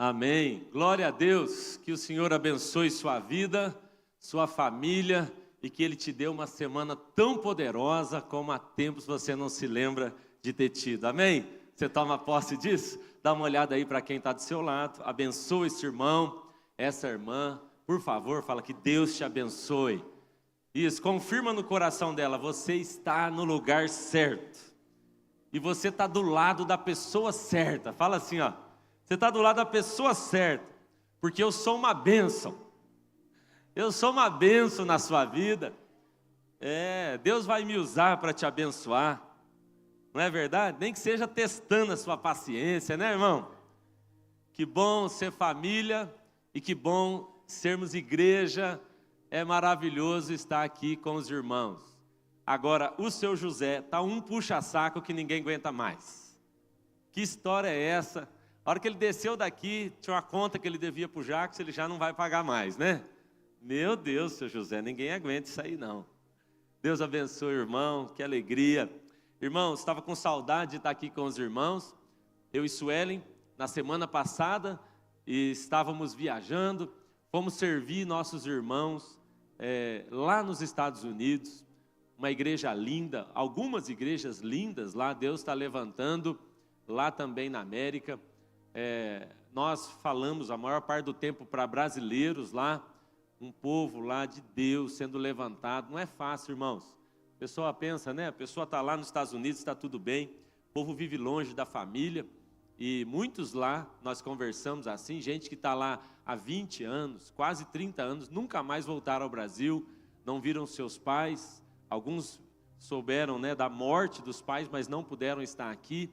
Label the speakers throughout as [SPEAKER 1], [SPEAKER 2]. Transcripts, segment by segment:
[SPEAKER 1] Amém. Glória a Deus, que o Senhor abençoe sua vida, sua família e que Ele te dê uma semana tão poderosa como há tempos você não se lembra de ter tido. Amém? Você toma posse disso? Dá uma olhada aí para quem está do seu lado, abençoa esse irmão, essa irmã, por favor, fala que Deus te abençoe. Isso, confirma no coração dela, você está no lugar certo e você está do lado da pessoa certa. Fala assim, ó. Você está do lado da pessoa certa, porque eu sou uma bênção. Eu sou uma bênção na sua vida. Deus vai me usar para te abençoar. Não é verdade? Nem que seja testando a sua paciência, né, irmão? Que bom ser família e que bom sermos igreja. É maravilhoso estar aqui com os irmãos. Agora, o seu José está um puxa-saco que ninguém aguenta mais. Que história é essa? A hora que ele desceu daqui, tinha uma conta que ele devia para o Jacques, ele já não vai pagar mais, né? Meu Deus, seu José, ninguém aguenta isso aí não. Deus abençoe o irmão, que alegria. Irmãos, estava com saudade de estar aqui com os irmãos. Eu e Suelen, na semana passada, estávamos viajando, fomos servir nossos irmãos lá nos Estados Unidos. Uma igreja linda, algumas igrejas lindas lá, Deus está levantando, lá também na América. Nós falamos a maior parte do tempo para brasileiros lá, um povo lá de Deus sendo levantado. Não é fácil, irmãos. A pessoa pensa, né? A pessoa está lá nos Estados Unidos, está tudo bem. O povo vive longe da família. E muitos lá, nós conversamos assim, gente que está lá há 20 anos, quase 30 anos, nunca mais voltaram ao Brasil, não viram seus pais. Alguns souberam, né, da morte dos pais, mas não puderam estar aqui.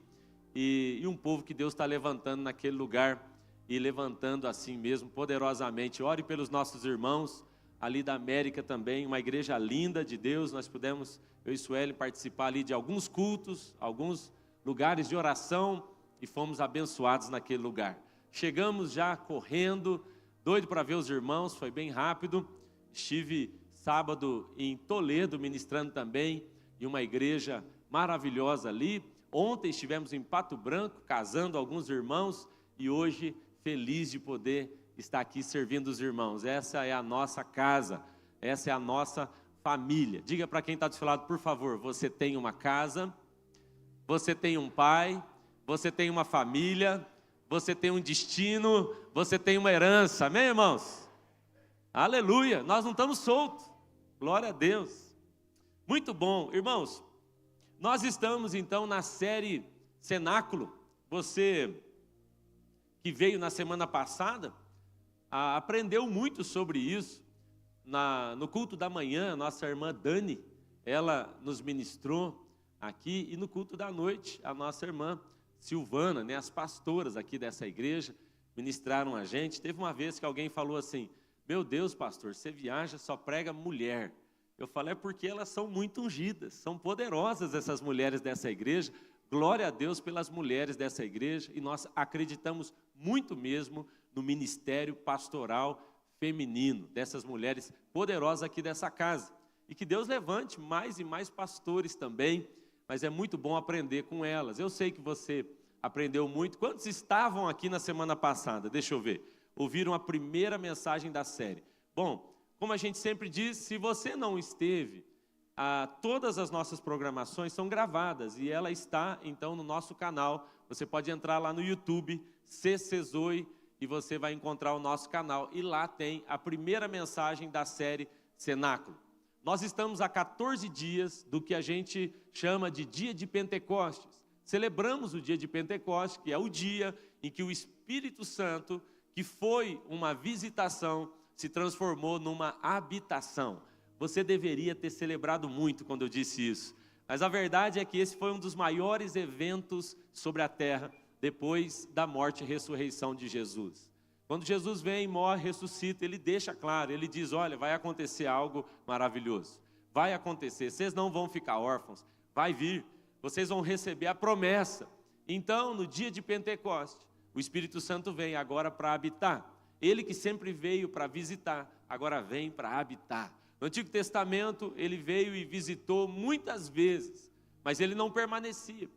[SPEAKER 1] E um povo que Deus está levantando naquele lugar e levantando assim mesmo, poderosamente. Ore pelos nossos irmãos ali da América também, uma igreja linda de Deus. Nós pudemos, eu e Sueli, participar ali de alguns cultos, alguns lugares de oração e fomos abençoados naquele lugar. Chegamos já correndo, doido para ver os irmãos, foi bem rápido. Estive sábado em Toledo ministrando também em uma igreja maravilhosa ali. Ontem estivemos em Pato Branco, casando alguns irmãos, e hoje feliz de poder estar aqui servindo os irmãos. Essa é a nossa casa, essa é a nossa família. Diga para quem está do seu lado, por favor, você tem uma casa, você tem um pai, você tem uma família, você tem um destino, você tem uma herança. Amém, irmãos? Aleluia, nós não estamos soltos. Glória a Deus. Muito bom, irmãos. Nós estamos então na série Cenáculo. Você que veio na semana passada, aprendeu muito sobre isso. No culto da manhã, nossa irmã Dani, ela nos ministrou aqui. E no culto da noite, a nossa irmã Silvana, né, as pastoras aqui dessa igreja, ministraram a gente. Teve uma vez que alguém falou assim, meu Deus, pastor, você viaja, só prega mulher. Eu falei, é porque elas são muito ungidas, são poderosas essas mulheres dessa igreja. Glória a Deus pelas mulheres dessa igreja. E nós acreditamos muito mesmo no ministério pastoral feminino, dessas mulheres poderosas aqui dessa casa. E que Deus levante mais e mais pastores também, mas é muito bom aprender com elas. Eu sei que você aprendeu muito. Quantos estavam aqui na semana passada? Deixa eu ver. Ouviram a primeira mensagem da série. Bom, como a gente sempre diz, se você não esteve, todas as nossas programações são gravadas e ela está então no nosso canal. Você pode entrar lá no YouTube, CC Zoe, e você vai encontrar o nosso canal. E lá tem a primeira mensagem da série Cenáculo. Nós estamos há 14 dias do que a gente chama de Dia de Pentecostes. Celebramos o Dia de Pentecostes, que é o dia em que o Espírito Santo, que foi uma visitação, se transformou numa habitação. Você deveria ter celebrado muito quando eu disse isso. Mas a verdade é que esse foi um dos maiores eventos sobre a terra, depois da morte e ressurreição de Jesus. Quando Jesus vem, morre, ressuscita, ele deixa claro, ele diz, olha, vai acontecer algo maravilhoso. Vai acontecer, vocês não vão ficar órfãos, vai vir, vocês vão receber a promessa. Então, no dia de Pentecostes, o Espírito Santo vem agora para habitar. Ele que sempre veio para visitar, agora vem para habitar. No Antigo Testamento, ele veio e visitou muitas vezes, mas ele não permanecia.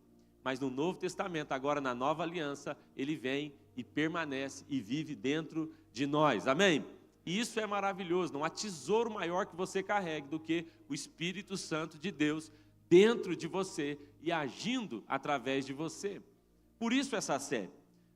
[SPEAKER 1] mas no Novo Testamento, agora na Nova Aliança, ele vem e permanece e vive dentro de nós, amém? E isso é maravilhoso, não há tesouro maior que você carregue do que o Espírito Santo de Deus dentro de você e agindo através de você. Por isso essa série.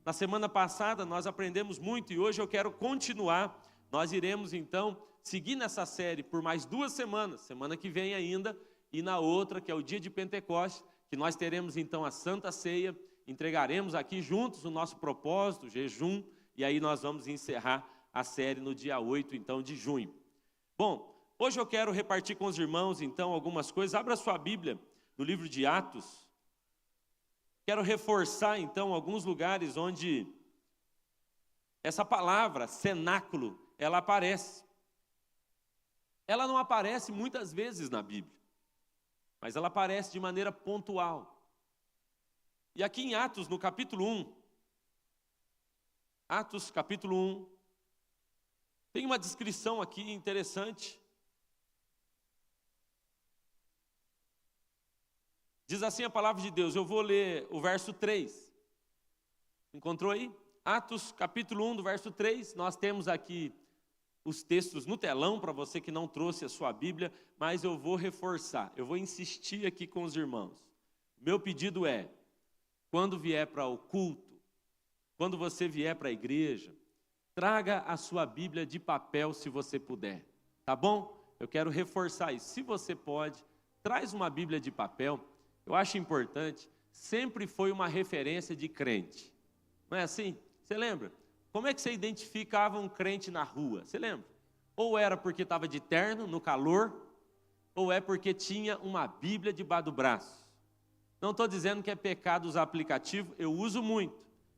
[SPEAKER 1] Na semana passada nós aprendemos muito e hoje eu quero continuar. Nós iremos então seguir nessa série por mais 2 semanas, semana que vem ainda, e na outra, que é o dia de Pentecostes, que nós teremos então a Santa Ceia, entregaremos aqui juntos o nosso propósito, o jejum, e aí nós vamos encerrar a série no dia 8, então, de junho. Bom, hoje eu quero repartir com os irmãos, então, algumas coisas. Abra sua Bíblia no livro de Atos. Quero reforçar, então, alguns lugares onde essa palavra, cenáculo, ela aparece. Ela não aparece muitas vezes na Bíblia, mas ela aparece de maneira pontual. E aqui em Atos, no capítulo 1, Atos capítulo 1, tem uma descrição aqui interessante. Diz assim a palavra de Deus, eu vou ler o verso 3. Encontrou aí? Atos capítulo 1, do verso 3, nós temos aqui os textos no telão, para você que não trouxe a sua Bíblia, mas eu vou reforçar, eu vou insistir aqui com os irmãos. Meu pedido é, quando vier para o culto, quando você vier para a igreja, traga a sua Bíblia de papel se você puder, tá bom? Eu quero reforçar isso. Se você pode, traz uma Bíblia de papel. Eu acho importante, sempre foi uma referência de crente. Não é assim? Você lembra? Como é que você identificava um crente na rua? Você lembra? Ou era porque estava de terno, no calor, ou é porque tinha uma Bíblia debaixo do braço. Não estou dizendo que é pecado usar aplicativo, eu uso muito.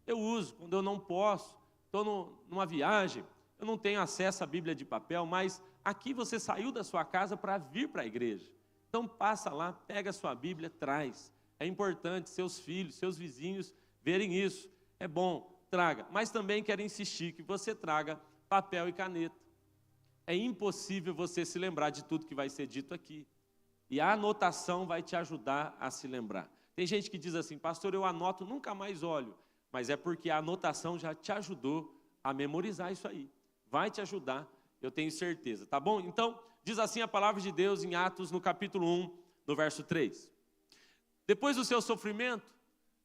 [SPEAKER 1] Eu uso quando eu não posso. Estou numa viagem, eu não tenho acesso à Bíblia de papel, mas aqui você saiu da sua casa para vir para a igreja. Então passa lá, pega a sua Bíblia, traz. É importante seus filhos, seus vizinhos verem isso. É bom, traga. Mas também quero insistir que você traga papel e caneta. É impossível você se lembrar de tudo que vai ser dito aqui. E a anotação vai te ajudar a se lembrar. Tem gente que diz assim, pastor, eu anoto, nunca mais olho. Mas é porque a anotação já te ajudou a memorizar isso aí. Vai te ajudar, eu tenho certeza, tá bom? Então, diz assim a palavra de Deus em Atos, no capítulo 1, no verso 3. Depois do seu sofrimento,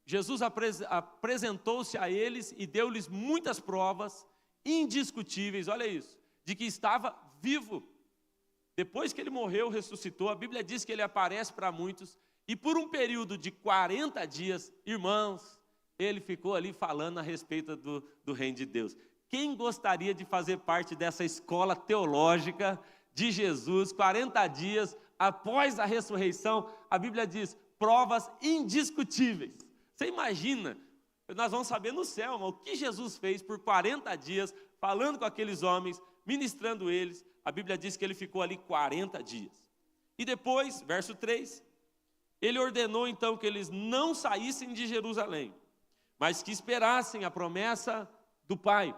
[SPEAKER 1] Jesus apresentou-se a eles e deu-lhes muitas provas indiscutíveis, olha isso, de que estava vivo. Depois que ele morreu, ressuscitou, a Bíblia diz que ele aparece para muitos, e por um período de 40 dias, irmãos, ele ficou ali falando a respeito do reino de Deus. Quem gostaria de fazer parte dessa escola teológica de Jesus, 40 dias após a ressurreição? A Bíblia diz, provas indiscutíveis. Você imagina, nós vamos saber no céu, o que Jesus fez por 40 dias, falando com aqueles homens, ministrando eles. A Bíblia diz que ele ficou ali 40 dias. E depois, verso 3, ele ordenou então que eles não saíssem de Jerusalém, mas que esperassem a promessa do Pai,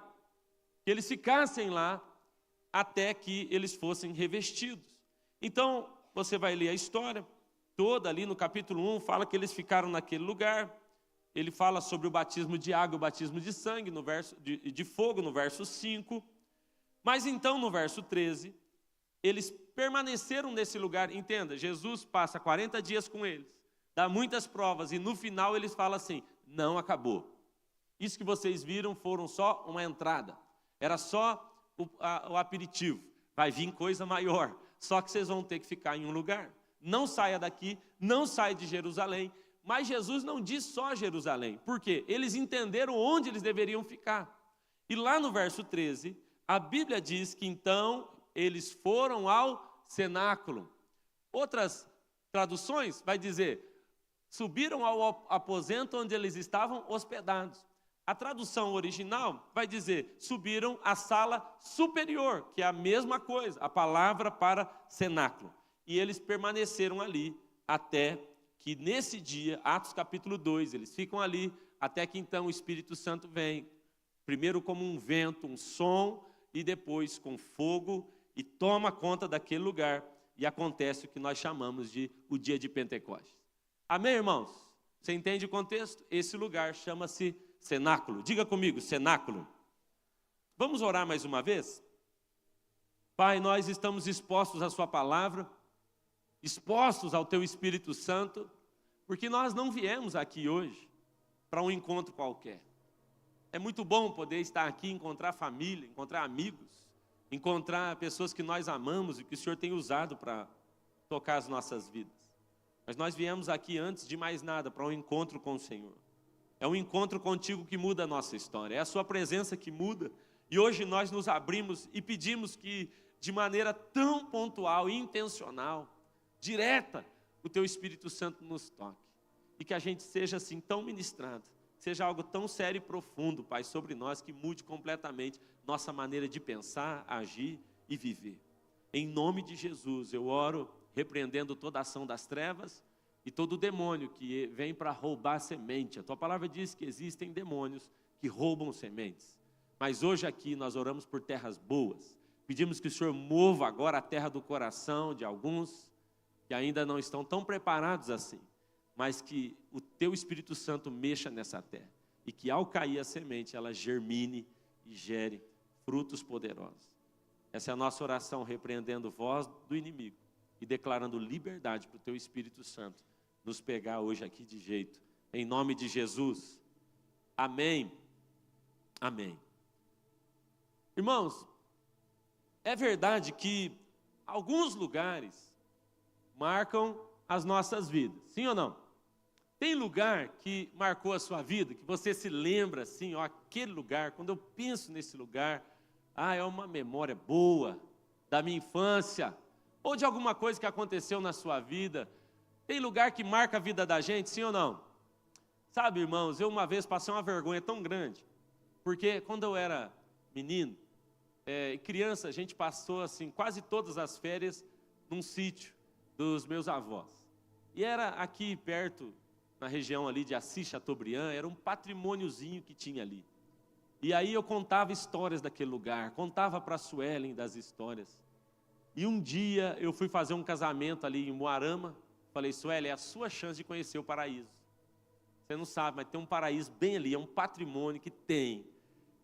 [SPEAKER 1] que eles ficassem lá até que eles fossem revestidos. Então, você vai ler a história toda ali no capítulo 1, fala que eles ficaram naquele lugar, ele fala sobre o batismo de água e o batismo de sangue, no verso, de fogo, no verso 5, mas então no verso 13, eles permaneceram nesse lugar, entenda, Jesus passa 40 dias com eles, dá muitas provas, e no final eles falam assim, não acabou. Isso que vocês viram foram só uma entrada. Era só o aperitivo. Vai vir coisa maior. Só que vocês vão ter que ficar em um lugar. Não saia daqui, não saia de Jerusalém. Mas Jesus não diz só Jerusalém. Por quê? Eles entenderam onde eles deveriam ficar. E lá no verso 13, a Bíblia diz que então eles foram ao cenáculo. Outras traduções vai dizer, subiram ao aposento onde eles estavam hospedados. A tradução original vai dizer, subiram à sala superior, que é a mesma coisa, a palavra para cenáculo. E eles permaneceram ali até que nesse dia, Atos capítulo 2, eles ficam ali até que então o Espírito Santo vem, primeiro como um vento, um som, e depois com fogo, e toma conta daquele lugar, e acontece o que nós chamamos de o dia de Pentecostes. Amém, irmãos? Você entende o contexto? Esse lugar chama-se cenáculo. Diga comigo, cenáculo. Vamos orar mais uma vez? Pai, nós estamos expostos à sua palavra, expostos ao teu Espírito Santo, porque nós não viemos aqui hoje para um encontro qualquer. É muito bom poder estar aqui, encontrar família, encontrar amigos, encontrar pessoas que nós amamos e que o Senhor tem usado para tocar as nossas vidas. Mas nós viemos aqui, antes de mais nada, para um encontro com o Senhor. É um encontro contigo que muda a nossa história, é a sua presença que muda. E hoje nós nos abrimos e pedimos que, de maneira tão pontual e intencional, direta, o teu Espírito Santo nos toque. E que a gente seja assim tão ministrado, seja algo tão sério e profundo, Pai, sobre nós, que mude completamente nossa maneira de pensar, agir e viver. Em nome de Jesus, eu oro repreendendo toda a ação das trevas e todo o demônio que vem para roubar a semente. A tua palavra diz que existem demônios que roubam sementes. Mas hoje aqui nós oramos por terras boas. Pedimos que o Senhor mova agora a terra do coração de alguns que ainda não estão tão preparados assim, mas que o teu Espírito Santo mexa nessa terra e que ao cair a semente ela germine e gere frutos poderosos. Essa é a nossa oração, repreendendo voz do inimigo e declarando liberdade para o teu Espírito Santo nos pegar hoje aqui de jeito. Em nome de Jesus. Amém. Amém. Irmãos, é verdade que alguns lugares marcam as nossas vidas, sim ou não? Tem lugar que marcou a sua vida, que você se lembra assim, ó, aquele lugar, quando eu penso nesse lugar, é uma memória boa da minha infância, ou de alguma coisa que aconteceu na sua vida. Tem lugar que marca a vida da gente, sim ou não? Sabe, irmãos, eu uma vez passei uma vergonha tão grande, porque quando eu era menino, criança, a gente passou assim, quase todas as férias num sítio dos meus avós. E era aqui perto, na região ali de Assis, Chateaubriand, era um patrimôniozinho que tinha ali. E aí eu contava histórias daquele lugar, contava para a Suelen das histórias. E um dia eu fui fazer um casamento ali em Moarama, falei, Suelen, é a sua chance de conhecer o paraíso. Você não sabe, mas tem um paraíso bem ali, é um patrimônio que tem.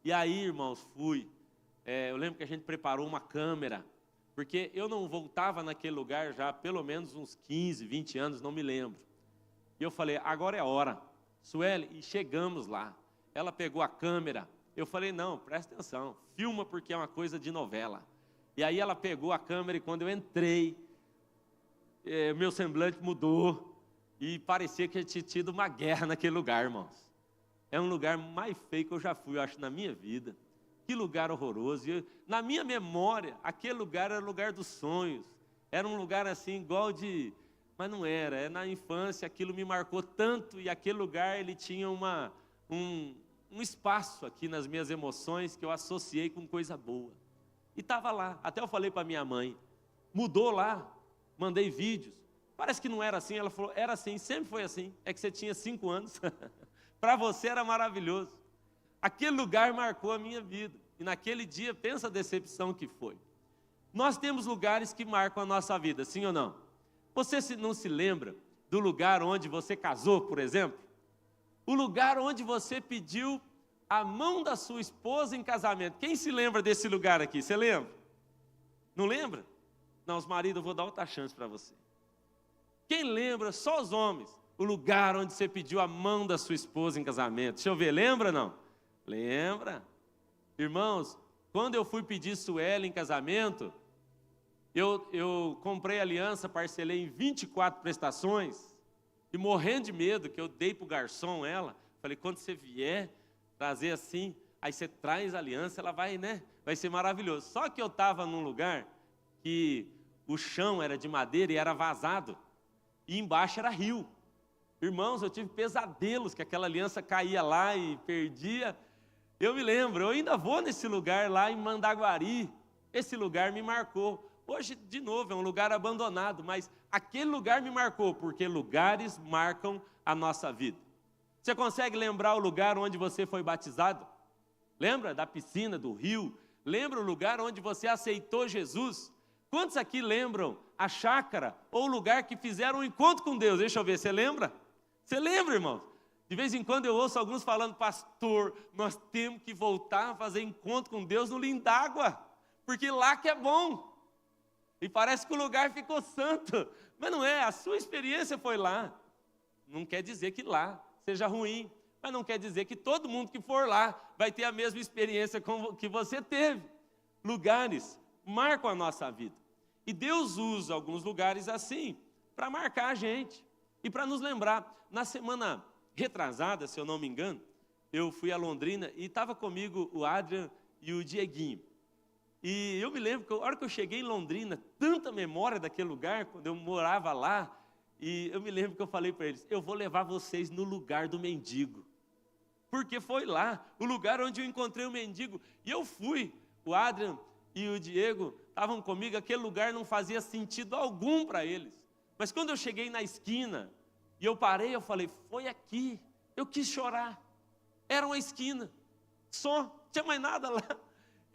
[SPEAKER 1] E aí, irmãos, fui. Eu lembro que a gente preparou uma câmera, porque eu não voltava naquele lugar já há pelo menos uns 15, 20 anos, não me lembro. E eu falei, agora é a hora. Sueli, e chegamos lá. Ela pegou a câmera. Eu falei, não, presta atenção, filma porque é uma coisa de novela. E aí ela pegou a câmera e quando eu entrei, meu semblante mudou e parecia que eu tinha tido uma guerra naquele lugar, irmãos. É um lugar mais feio que eu já fui, eu acho, na minha vida. Que lugar horroroso. Na minha memória, aquele lugar era o lugar dos sonhos. Era um lugar assim, igual de... Mas não era. Na infância, aquilo me marcou tanto e aquele lugar, ele tinha um espaço aqui nas minhas emoções que eu associei com coisa boa. E estava lá. Até eu falei para minha mãe. Mudou lá. Mandei vídeos. Parece que não era assim. Ela falou, era assim, sempre foi assim. É que você tinha 5 anos. Para você era maravilhoso. Aquele lugar marcou a minha vida. E naquele dia, pensa a decepção que foi. Nós temos lugares que marcam a nossa vida, sim ou não? Você não se lembra do lugar onde você casou, por exemplo? O lugar onde você pediu a mão da sua esposa em casamento. Quem se lembra desse lugar aqui? Você lembra? Não lembra? Não, os maridos, eu vou dar outra chance para você. Quem lembra? Só os homens. O lugar onde você pediu a mão da sua esposa em casamento. Deixa eu ver, lembra ou não? Lembra? Irmãos, quando eu fui pedir Sueli em casamento, eu comprei aliança, parcelei em 24 prestações, e morrendo de medo, que eu dei para o garçom ela, falei, quando você vier trazer assim, aí você traz a aliança, ela vai, né? Vai ser maravilhoso. Só que eu estava num lugar que o chão era de madeira e era vazado, e embaixo era rio. Irmãos, eu tive pesadelos, que aquela aliança caía lá e perdia. Eu me lembro, eu ainda vou nesse lugar lá em Mandaguari, esse lugar me marcou. Hoje, de novo, é um lugar abandonado, mas aquele lugar me marcou, porque lugares marcam a nossa vida. Você consegue lembrar o lugar onde você foi batizado? Lembra da piscina, do rio? Lembra o lugar onde você aceitou Jesus? Quantos aqui lembram a chácara ou o lugar que fizeram um encontro com Deus? Deixa eu ver, você lembra? Você lembra, irmãos? De vez em quando eu ouço alguns falando, pastor, nós temos que voltar a fazer encontro com Deus no Lindágua, porque lá que é bom. E parece que o lugar ficou santo. Mas não é, a sua experiência foi lá. Não quer dizer que lá seja ruim, mas não quer dizer que todo mundo que for lá vai ter a mesma experiência que você teve. Lugares marcam a nossa vida. E Deus usa alguns lugares assim para marcar a gente e para nos lembrar. Na semana retrasada, se eu não me engano, eu fui a Londrina e estava comigo o Adrian e o Dieguinho. E eu me lembro que a hora que eu cheguei em Londrina, tanta memória daquele lugar, quando eu morava lá, e eu me lembro que eu falei para eles, eu vou levar vocês no lugar do mendigo. Porque foi lá, o lugar onde eu encontrei o mendigo. E eu fui, o Adrian e o Diego estavam comigo, aquele lugar não fazia sentido algum para eles. Mas quando eu cheguei na esquina, e eu parei, eu falei, foi aqui, eu quis chorar. Era uma esquina, só, não tinha mais nada lá.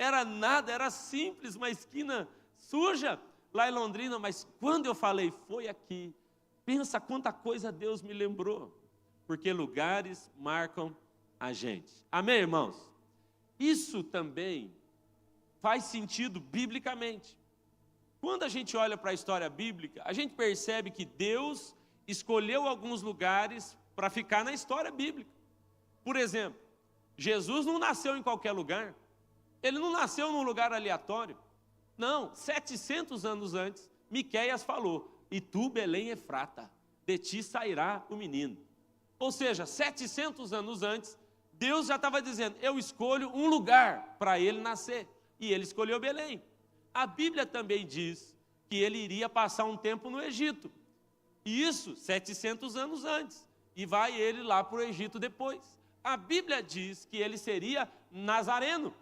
[SPEAKER 1] Era nada, era simples, uma esquina suja lá em Londrina. Mas quando eu falei, foi aqui, pensa quanta coisa Deus me lembrou. Porque lugares marcam a gente. Amém, irmãos? Isso também faz sentido biblicamente. Quando a gente olha para a história bíblica, a gente percebe que Deus escolheu alguns lugares para ficar na história bíblica. Por exemplo, Jesus não nasceu em qualquer lugar. Ele não nasceu num lugar aleatório. Não, 700 anos antes, Miqueias falou, e tu, Belém Efrata, de ti sairá o menino. Ou seja, 700 anos antes, Deus já estava dizendo, eu escolho um lugar para ele nascer. E ele escolheu Belém. A Bíblia também diz que ele iria passar um tempo no Egito. E isso 700 anos antes. E vai ele lá para o Egito depois. A Bíblia diz que ele seria nazareno.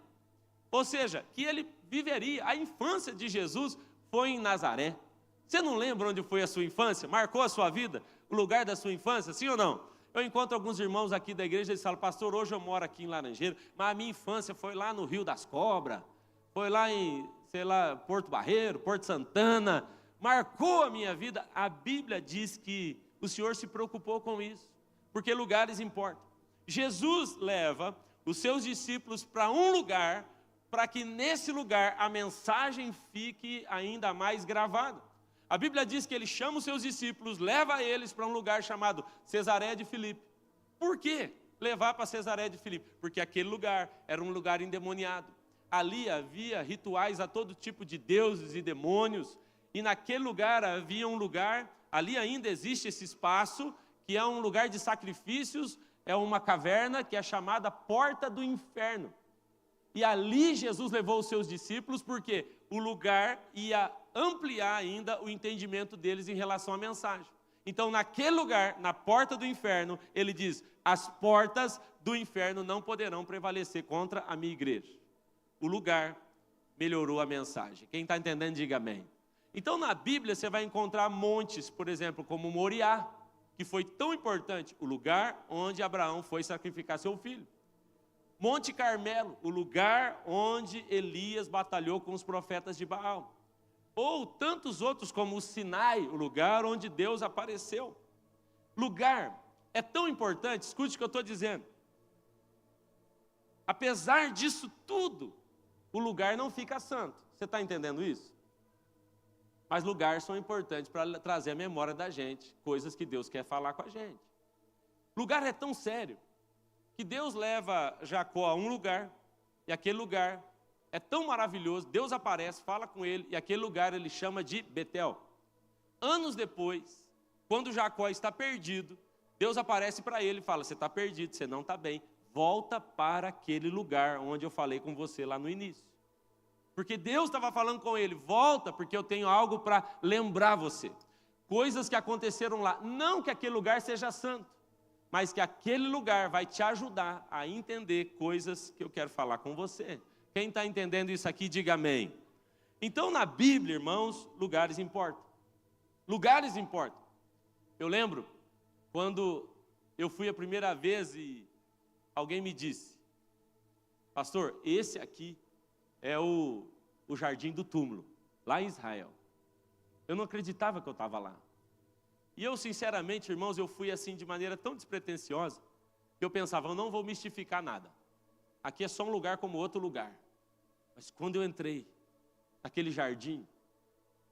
[SPEAKER 1] Ou seja, que ele viveria, a infância de Jesus foi em Nazaré. Você não lembra onde foi a sua infância? Marcou a sua vida? O lugar da sua infância, sim ou não? Eu encontro alguns irmãos aqui da igreja, eles falam, pastor, hoje eu moro aqui em Laranjeira, mas a minha infância foi lá no Rio das Cobras, foi lá em, sei lá, Porto Barreiro, Porto Santana, marcou a minha vida. A Bíblia diz que o Senhor se preocupou com isso, porque lugares importam. Jesus leva os seus discípulos para um lugar, para que nesse lugar a mensagem fique ainda mais gravada. A Bíblia diz que ele chama os seus discípulos, leva eles para um lugar chamado Cesareia de Filipe. Por quê levar para Cesareia de Filipe? Porque aquele lugar era um lugar endemoniado. Ali havia rituais a todo tipo de deuses e demônios. E naquele lugar havia um lugar, ali ainda existe esse espaço, que é um lugar de sacrifícios, é uma caverna que é chamada Porta do Inferno. E ali Jesus levou os seus discípulos, porque o lugar ia ampliar ainda o entendimento deles em relação à mensagem. Então, naquele lugar, na porta do inferno, ele diz, as portas do inferno não poderão prevalecer contra a minha igreja. O lugar melhorou a mensagem. Quem está entendendo, diga amém. Então, na Bíblia, você vai encontrar montes, por exemplo, como Moriá, que foi tão importante, o lugar onde Abraão foi sacrificar seu filho. Monte Carmelo, o lugar onde Elias batalhou com os profetas de Baal. Ou tantos outros como o Sinai, o lugar onde Deus apareceu. Lugar é tão importante, escute o que eu estou dizendo. Apesar disso tudo, o lugar não fica santo. Você está entendendo isso? Mas lugares são importantes para trazer a memória da gente, coisas que Deus quer falar com a gente. Lugar é tão sério que Deus leva Jacó a um lugar, e aquele lugar é tão maravilhoso, Deus aparece, fala com ele, e aquele lugar ele chama de Betel. Anos depois, quando Jacó está perdido, Deus aparece para ele e fala, você está perdido, você não está bem, volta para aquele lugar onde eu falei com você lá no início. Porque Deus estava falando com ele, volta, porque eu tenho algo para lembrar você. Coisas que aconteceram lá, não que aquele lugar seja santo, mas que aquele lugar vai te ajudar a entender coisas que eu quero falar com você. Quem está entendendo isso aqui, diga amém. Então, na Bíblia, irmãos, lugares importam. Lugares importam. Eu lembro, quando eu fui a primeira vez e alguém me disse, pastor, esse aqui é o Jardim do Túmulo, lá em Israel. Eu não acreditava que eu estava lá. E eu, sinceramente, irmãos, eu fui assim de maneira tão despretensiosa, que eu pensava, eu não vou mistificar nada. Aqui é só um lugar como outro lugar. Mas quando eu entrei naquele jardim,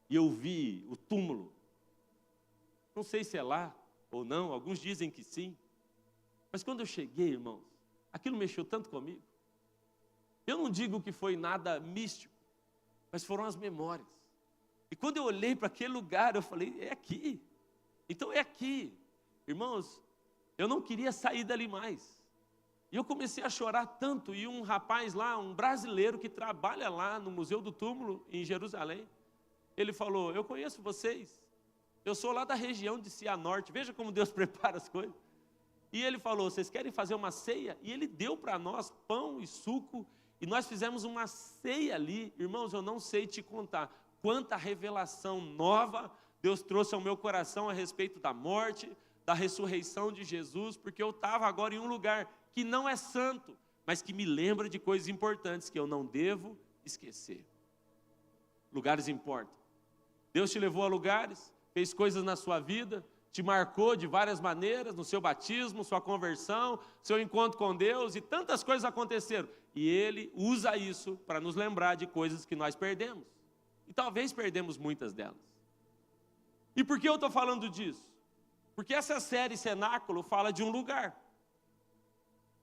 [SPEAKER 1] e eu vi o túmulo, não sei se é lá ou não, alguns dizem que sim, mas quando eu cheguei, irmãos, aquilo mexeu tanto comigo. Eu não digo que foi nada místico, mas foram as memórias. E quando eu olhei para aquele lugar, eu falei, é aqui. Então é aqui. Irmãos, eu não queria sair dali mais. E eu comecei a chorar tanto, e um rapaz lá, um brasileiro que trabalha lá no Museu do Túmulo, em Jerusalém, ele falou, eu conheço vocês, eu sou lá da região de Cianorte, veja como Deus prepara as coisas. E ele falou, vocês querem fazer uma ceia? E ele deu para nós pão e suco, e nós fizemos uma ceia ali. Irmãos, eu não sei te contar quanta revelação nova Deus trouxe ao meu coração a respeito da morte, da ressurreição de Jesus, porque eu estava agora em um lugar que não é santo, mas que me lembra de coisas importantes que eu não devo esquecer. Lugares importam. Deus te levou a lugares, fez coisas na sua vida, te marcou de várias maneiras, no seu batismo, sua conversão, seu encontro com Deus, e tantas coisas aconteceram. E Ele usa isso para nos lembrar de coisas que nós perdemos. E talvez perdemos muitas delas. E por que eu estou falando disso? Porque essa série Cenáculo fala de um lugar.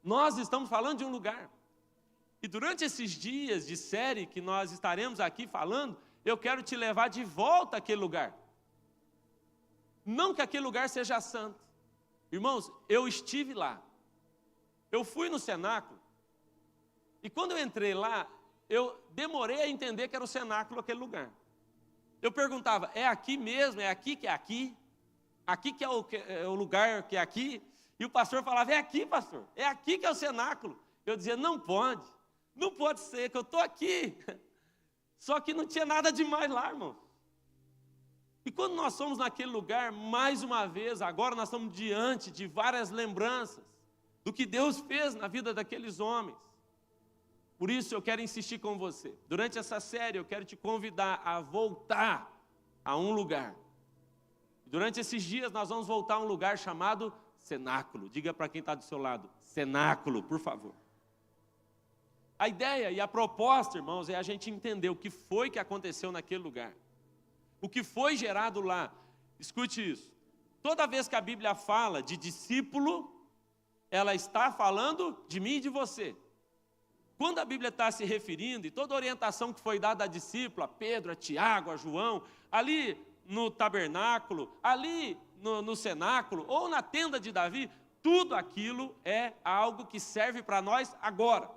[SPEAKER 1] Nós estamos falando de um lugar. E durante esses dias de série que nós estaremos aqui falando, eu quero te levar de volta àquele lugar. Não que aquele lugar seja santo. Irmãos, eu estive lá. Eu fui no cenáculo. E quando eu entrei lá, eu demorei a entender que era o cenáculo aquele lugar. Eu perguntava, é aqui mesmo? É aqui que é aqui? Aqui que é o lugar que é aqui? E o pastor falava, é aqui, pastor. É aqui que é o cenáculo. Eu dizia, não pode. Não pode ser, que eu estou aqui. Só que não tinha nada demais lá, irmão. E quando nós somos naquele lugar, mais uma vez, agora nós estamos diante de várias lembranças do que Deus fez na vida daqueles homens. Por isso eu quero insistir com você. Durante essa série eu quero te convidar a voltar a um lugar. Durante esses dias nós vamos voltar a um lugar chamado cenáculo. Diga para quem está do seu lado, cenáculo, por favor. A ideia e a proposta, irmãos, é a gente entender o que foi que aconteceu naquele lugar. O que foi gerado lá. Escute isso. Toda vez que a Bíblia fala de discípulo, ela está falando de mim e de você. Quando a Bíblia está se referindo, e toda a orientação que foi dada a discípulo, a Pedro, a Tiago, a João, ali no tabernáculo, ali no cenáculo, ou na tenda de Davi, tudo aquilo é algo que serve para nós agora.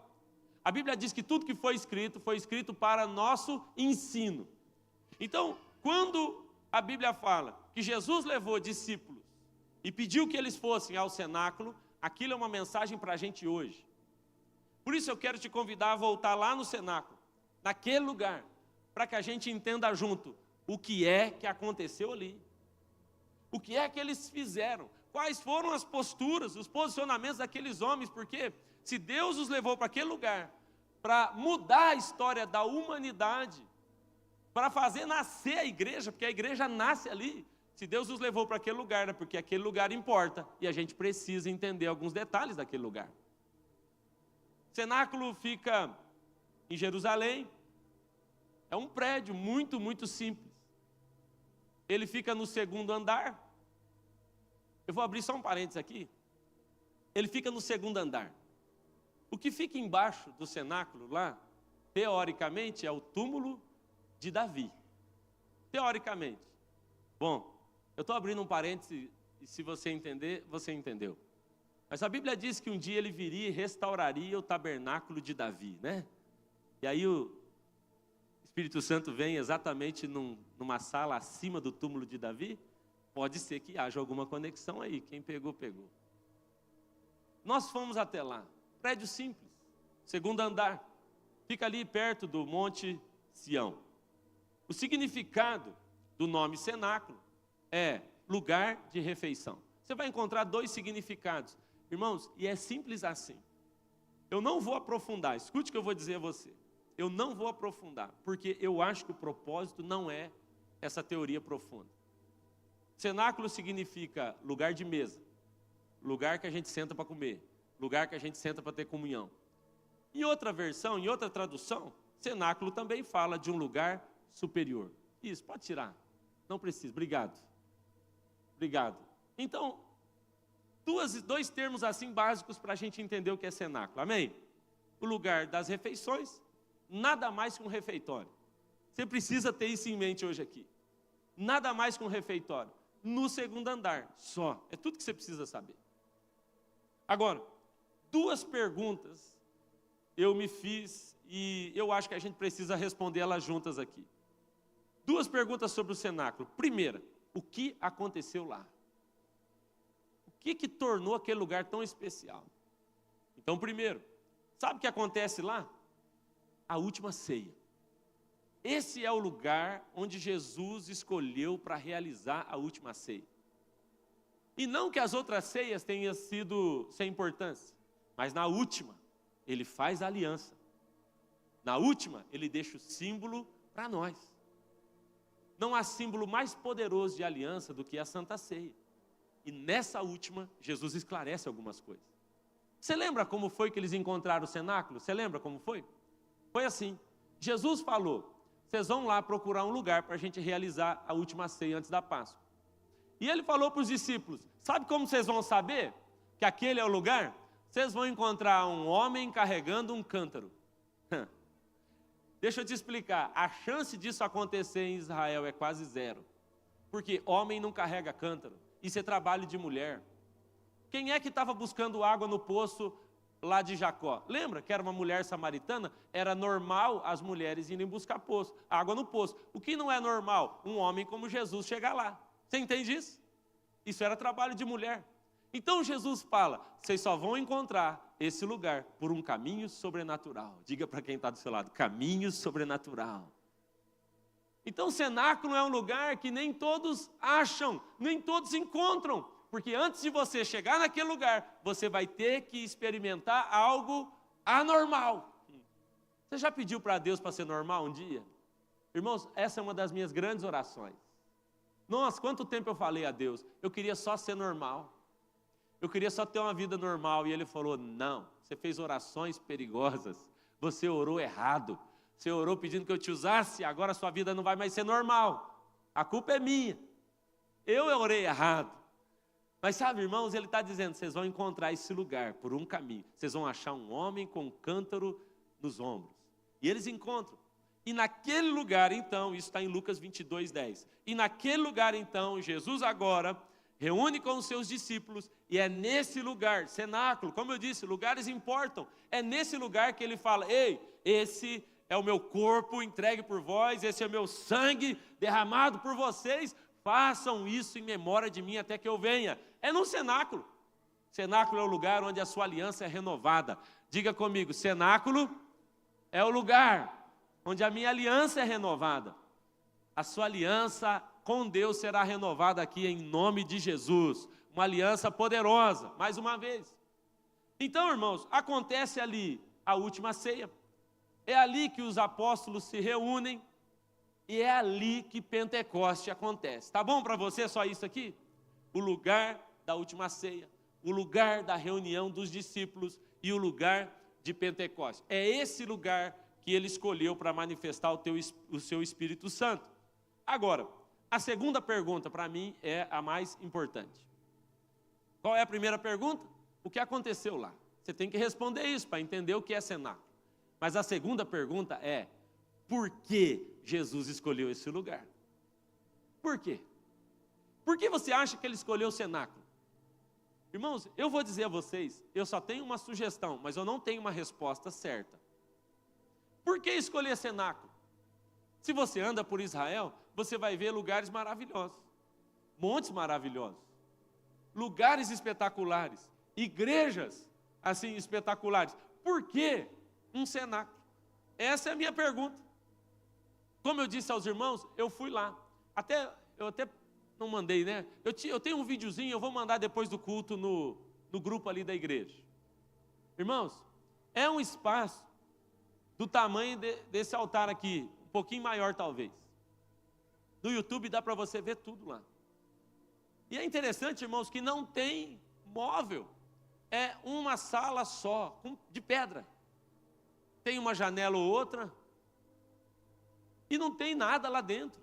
[SPEAKER 1] A Bíblia diz que tudo que foi escrito para nosso ensino. Então, quando a Bíblia fala que Jesus levou discípulos e pediu que eles fossem ao cenáculo, aquilo é uma mensagem para a gente hoje. Por isso eu quero te convidar a voltar lá no cenáculo, naquele lugar, para que a gente entenda junto o que é que aconteceu ali. O que é que eles fizeram? Quais foram as posturas, os posicionamentos daqueles homens? Porque se Deus os levou para aquele lugar, para mudar a história da humanidade, para fazer nascer a igreja, porque a igreja nasce ali. Se Deus os levou para aquele lugar, é porque aquele lugar importa, e a gente precisa entender alguns detalhes daquele lugar. O cenáculo fica em Jerusalém, é um prédio muito, muito simples. Ele fica no segundo andar. Eu vou abrir só um parênteses aqui. Ele fica no segundo andar. O que fica embaixo do cenáculo lá, teoricamente, é o túmulo de Davi. Teoricamente. Bom, eu estou abrindo um parênteses e se você entender, você entendeu. Mas a Bíblia diz que um dia ele viria e restauraria o tabernáculo de Davi, né? E aí o Espírito Santo vem exatamente numa sala acima do túmulo de Davi. Pode ser que haja alguma conexão aí, quem pegou, pegou. Nós fomos até lá, prédio simples, segundo andar, fica ali perto do Monte Sião. O significado do nome cenáculo é lugar de refeição. Você vai encontrar dois significados. Irmãos, e é simples assim. Eu não vou aprofundar, escute o que eu vou dizer a você. Eu não vou aprofundar, porque eu acho que o propósito não é essa teoria profunda. Cenáculo significa lugar de mesa, lugar que a gente senta para comer, lugar que a gente senta para ter comunhão. Em outra versão, em outra tradução, cenáculo também fala de um lugar superior. Isso, pode tirar. Não precisa, obrigado. Obrigado. Então, dois termos assim básicos para a gente entender o que é cenáculo, amém? O lugar das refeições, nada mais que um refeitório. Você precisa ter isso em mente hoje aqui. Nada mais que um refeitório. No segundo andar, só. É tudo que você precisa saber. Agora, duas perguntas eu me fiz e eu acho que a gente precisa responder elas juntas aqui. Duas perguntas sobre o cenáculo. Primeira, o que aconteceu lá? O que tornou aquele lugar tão especial? Então, primeiro, sabe o que acontece lá? A última ceia. Esse é o lugar onde Jesus escolheu para realizar a última ceia. E não que as outras ceias tenham sido sem importância, mas na última, ele faz a aliança. Na última, ele deixa o símbolo para nós. Não há símbolo mais poderoso de aliança do que a Santa Ceia. E nessa última, Jesus esclarece algumas coisas. Você lembra como foi que eles encontraram o cenáculo? Você lembra como foi? Foi assim, Jesus falou, vocês vão lá procurar um lugar para a gente realizar a última ceia antes da Páscoa. E ele falou para os discípulos, sabe como vocês vão saber que aquele é o lugar? Vocês vão encontrar um homem carregando um cântaro. Deixa eu te explicar, a chance disso acontecer em Israel é quase zero. Porque homem não carrega cântaro, isso é trabalho de mulher. Quem é que estava buscando água no poço lá de Jacó? Lembra que era uma mulher samaritana? Era normal as mulheres irem buscar água no poço. O que não é normal? Um homem como Jesus chegar lá. Você entende isso? Isso era trabalho de mulher. Então Jesus fala, vocês só vão encontrar esse lugar por um caminho sobrenatural. Diga para quem está do seu lado, caminho sobrenatural. Então o cenáculo é um lugar que nem todos acham, nem todos encontram. Porque antes de você chegar naquele lugar, você vai ter que experimentar algo anormal. Você já pediu para Deus para ser normal um dia? Irmãos, essa é uma das minhas grandes orações. Nossa, quanto tempo eu falei a Deus, eu queria só ser normal. Eu queria só ter uma vida normal. E Ele falou, não, você fez orações perigosas. Você orou errado. Você orou pedindo que eu te usasse, agora a sua vida não vai mais ser normal. A culpa é minha. Eu orei errado. Mas sabe, irmãos, Ele está dizendo, vocês vão encontrar esse lugar por um caminho. Vocês vão achar um homem com um cântaro nos ombros. E eles encontram. E naquele lugar, então, isso está em Lucas 22:10. E naquele lugar, então, Jesus agora reúne com os seus discípulos. E é nesse lugar, cenáculo, como eu disse, lugares importam. É nesse lugar que Ele fala, ei, esse é o meu corpo entregue por vós, esse é o meu sangue derramado por vocês. Façam isso em memória de mim até que eu venha. É no cenáculo. Cenáculo é o lugar onde a sua aliança é renovada. Diga comigo, cenáculo é o lugar onde a minha aliança é renovada. A sua aliança com Deus será renovada aqui em nome de Jesus. Uma aliança poderosa, mais uma vez. Então, irmãos, acontece ali a última ceia. É ali que os apóstolos se reúnem. E é ali que Pentecoste acontece. Tá bom para você só isso aqui? O lugar da última ceia, o lugar da reunião dos discípulos e o lugar de Pentecoste. É esse lugar que Ele escolheu para manifestar o seu Espírito Santo. Agora, a segunda pergunta para mim é a mais importante. Qual é a primeira pergunta? O que aconteceu lá? Você tem que responder isso para entender o que é cenáculo. Mas a segunda pergunta é, por que Jesus escolheu esse lugar? Por quê? Por que você acha que Ele escolheu o cenáculo? Irmãos, eu vou dizer a vocês, eu só tenho uma sugestão, mas eu não tenho uma resposta certa. Por que escolher cenáculo? Se você anda por Israel, você vai ver lugares maravilhosos, montes maravilhosos, lugares espetaculares, igrejas assim espetaculares. Por que um cenáculo? Essa é a minha pergunta. Como eu disse aos irmãos, eu fui lá. Eu até não mandei, né? Eu tenho um videozinho, eu vou mandar depois do culto no grupo ali da igreja. Irmãos, é um espaço do tamanho desse altar aqui, um pouquinho maior talvez. No YouTube dá para você ver tudo lá. E é interessante, irmãos, que não tem móvel. É uma sala só, de pedra. Tem uma janela ou outra. E não tem nada lá dentro.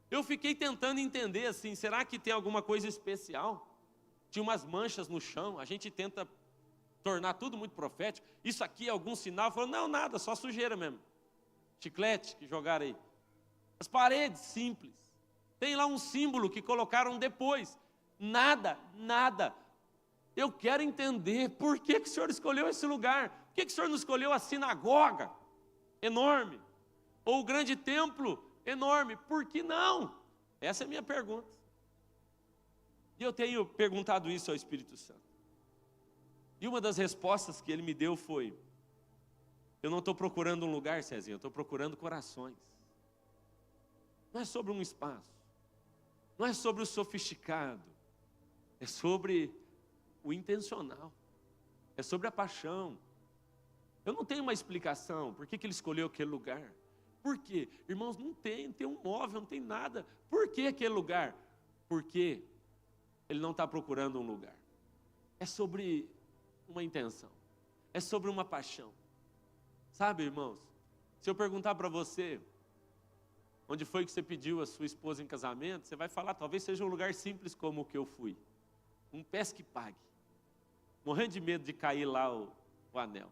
[SPEAKER 1] Eu fiquei tentando entender assim, será que tem alguma coisa especial? Tinha umas manchas no chão, a gente tenta tornar tudo muito profético. Isso aqui é algum sinal? Falou, não, nada, só sujeira mesmo. Chiclete que jogaram aí. As paredes simples. Tem lá um símbolo que colocaram depois. Nada, nada. Eu quero entender por que o Senhor escolheu esse lugar. Por que o Senhor não escolheu a sinagoga enorme? Ou o grande templo enorme? Por que não? Essa é a minha pergunta. E eu tenho perguntado isso ao Espírito Santo. E uma das respostas que ele me deu foi: eu não estou procurando um lugar, Cezinha, eu estou procurando corações. Não é sobre um espaço. Não é sobre o sofisticado. É sobre o intencional. É sobre a paixão. Eu não tenho uma explicação por que ele escolheu aquele lugar. Por quê? Irmãos, não tem um móvel, não tem nada. Por que aquele lugar? Porque ele não está procurando um lugar. É sobre uma intenção. É sobre uma paixão. Sabe, irmãos, se eu perguntar para você, onde foi que você pediu a sua esposa em casamento, você vai falar, talvez seja um lugar simples como o que eu fui. Um pesque pague. Morrendo de medo de cair lá o anel.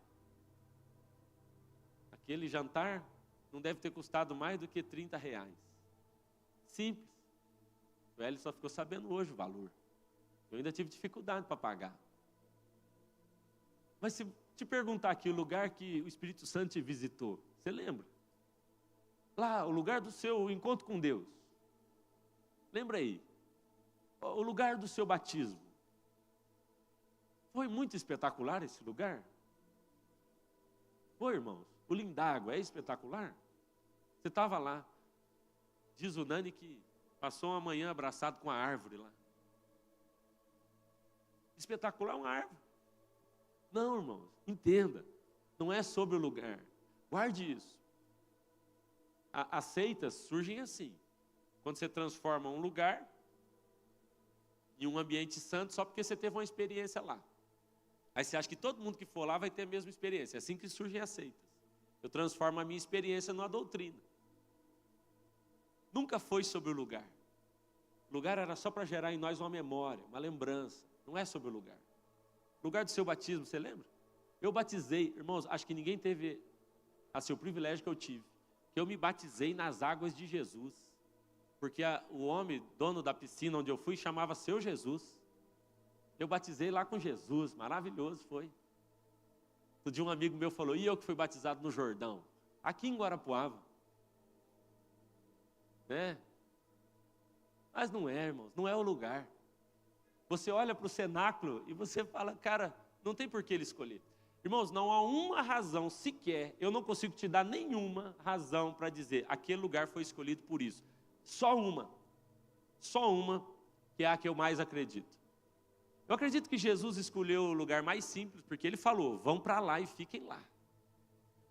[SPEAKER 1] Aquele jantar não deve ter custado mais do que R$30. Simples. O Hélio só ficou sabendo hoje o valor. Eu ainda tive dificuldade para pagar. Mas se te perguntar aqui o lugar que o Espírito Santo te visitou, você lembra? Lá, o lugar do seu encontro com Deus. Lembra aí? O lugar do seu batismo. Foi muito espetacular esse lugar? Foi, irmãos. O Lindágua é espetacular? Você estava lá. Diz o Nani que passou uma manhã abraçado com a árvore lá. Espetacular uma árvore. Não, irmãos, entenda. Não é sobre o lugar. Guarde isso. As seitas surgem assim. Quando você transforma um lugar em um ambiente santo só porque você teve uma experiência lá. Aí você acha que todo mundo que for lá vai ter a mesma experiência. É assim que surgem as seitas. Eu transformo a minha experiência numa doutrina. Nunca foi sobre o lugar. O lugar era só para gerar em nós uma memória, uma lembrança. Não é sobre o lugar. O lugar do seu batismo, você lembra? Eu batizei, irmãos, acho que ninguém teve o privilégio que eu tive. Que eu me batizei nas águas de Jesus. Porque o homem, dono da piscina onde eu fui, chamava Seu Jesus. Eu batizei lá com Jesus, maravilhoso foi. Outro dia um amigo meu falou, e eu que fui batizado no Jordão? Aqui em Guarapuava. Né? Mas não é, irmãos, não é o lugar. Você olha para o cenáculo e você fala, cara, não tem por que ele escolher. Irmãos, não há uma razão sequer, eu não consigo te dar nenhuma razão para dizer, aquele lugar foi escolhido por isso. Só uma, que é a que eu mais acredito. Eu acredito que Jesus escolheu o lugar mais simples, porque ele falou, vão para lá e fiquem lá.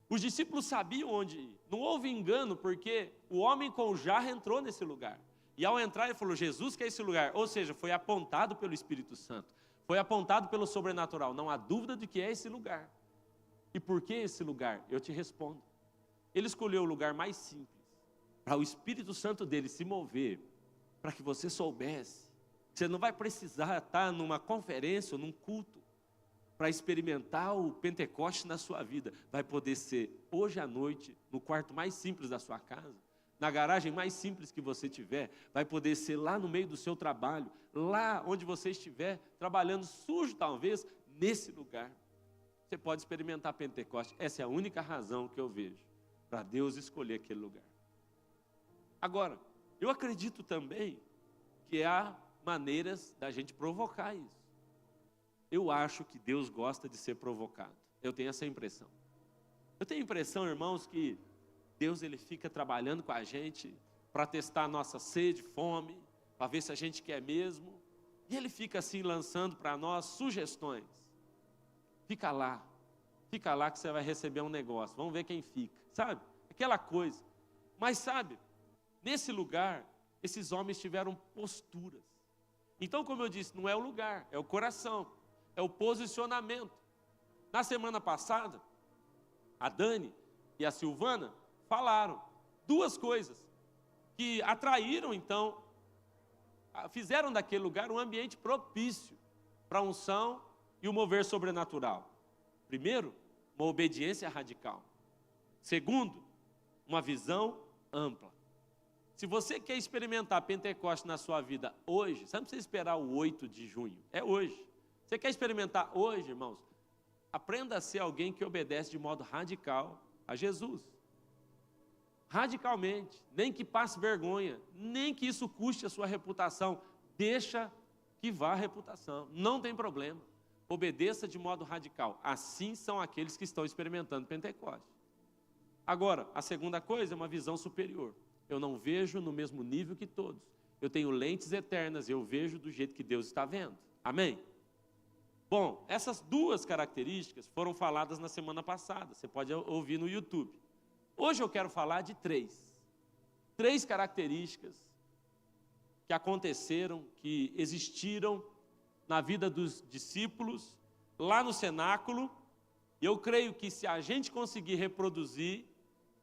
[SPEAKER 1] Os discípulos sabiam onde ir, não houve engano, porque o homem com o jarro entrou nesse lugar. E ao entrar ele falou, Jesus quer esse lugar, ou seja, foi apontado pelo Espírito Santo, foi apontado pelo sobrenatural, não há dúvida de que é esse lugar. E por que esse lugar? Eu te respondo. Ele escolheu o lugar mais simples, para o Espírito Santo dele se mover, para que você soubesse. Você não vai precisar estar numa conferência ou num culto para experimentar o Pentecoste na sua vida. Vai poder ser hoje à noite, no quarto mais simples da sua casa, na garagem mais simples que você tiver, vai poder ser lá no meio do seu trabalho, lá onde você estiver, trabalhando sujo talvez, nesse lugar. Você pode experimentar Pentecoste. Essa é a única razão que eu vejo para Deus escolher aquele lugar. Agora, eu acredito também que há maneiras da gente provocar isso. Eu acho que Deus gosta de ser provocado. Eu tenho essa impressão. Eu tenho a impressão, irmãos, que Deus ele fica trabalhando com a gente para testar a nossa sede, fome, para ver se a gente quer mesmo. E Ele fica assim lançando para nós sugestões. Fica lá que você vai receber um negócio. Vamos ver quem fica, sabe? Aquela coisa. Mas sabe, nesse lugar, esses homens tiveram posturas. Então, como eu disse, não é o lugar, é o coração, é o posicionamento. Na semana passada, a Dani e a Silvana falaram duas coisas que atraíram, então, fizeram daquele lugar um ambiente propício para a unção e o mover sobrenatural. Primeiro, uma obediência radical. Segundo, uma visão ampla. Se você quer experimentar Pentecostes na sua vida hoje, você não precisa esperar o 8 de junho, é hoje. Você quer experimentar hoje, irmãos? Aprenda a ser alguém que obedece de modo radical a Jesus. Radicalmente, nem que passe vergonha, nem que isso custe a sua reputação, deixa que vá a reputação, não tem problema. Obedeça de modo radical. Assim são aqueles que estão experimentando Pentecostes. Agora, a segunda coisa é uma visão superior. Eu não vejo no mesmo nível que todos. Eu tenho lentes eternas, eu vejo do jeito que Deus está vendo. Amém? Bom, essas duas características foram faladas na semana passada. Você pode ouvir no YouTube. Hoje eu quero falar de três características que aconteceram, que existiram na vida dos discípulos, lá no cenáculo. E eu creio que se a gente conseguir reproduzir,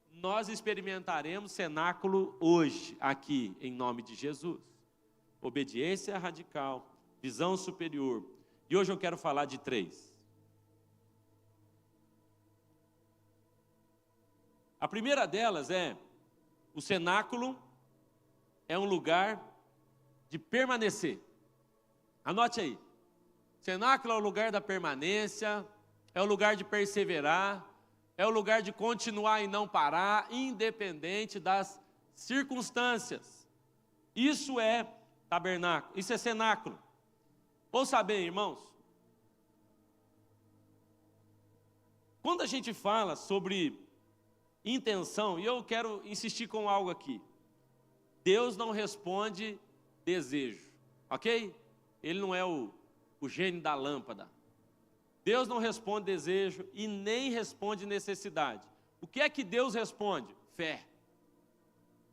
[SPEAKER 1] nós experimentaremos cenáculo hoje, aqui, em nome de Jesus. Obediência radical, visão superior. E hoje eu quero falar de três. A primeira delas é, o cenáculo é um lugar de permanecer. Anote aí. Cenáculo é o lugar da permanência, é o lugar de perseverar, é o lugar de continuar e não parar, independente das circunstâncias. Isso é tabernáculo, isso é cenáculo. Ouça bem, irmãos. Quando a gente fala sobre intenção, e eu quero insistir com algo aqui. Deus não responde desejo, ok? Ele não é o gênio da lâmpada. Deus não responde desejo e nem responde necessidade. O que é que Deus responde? Fé.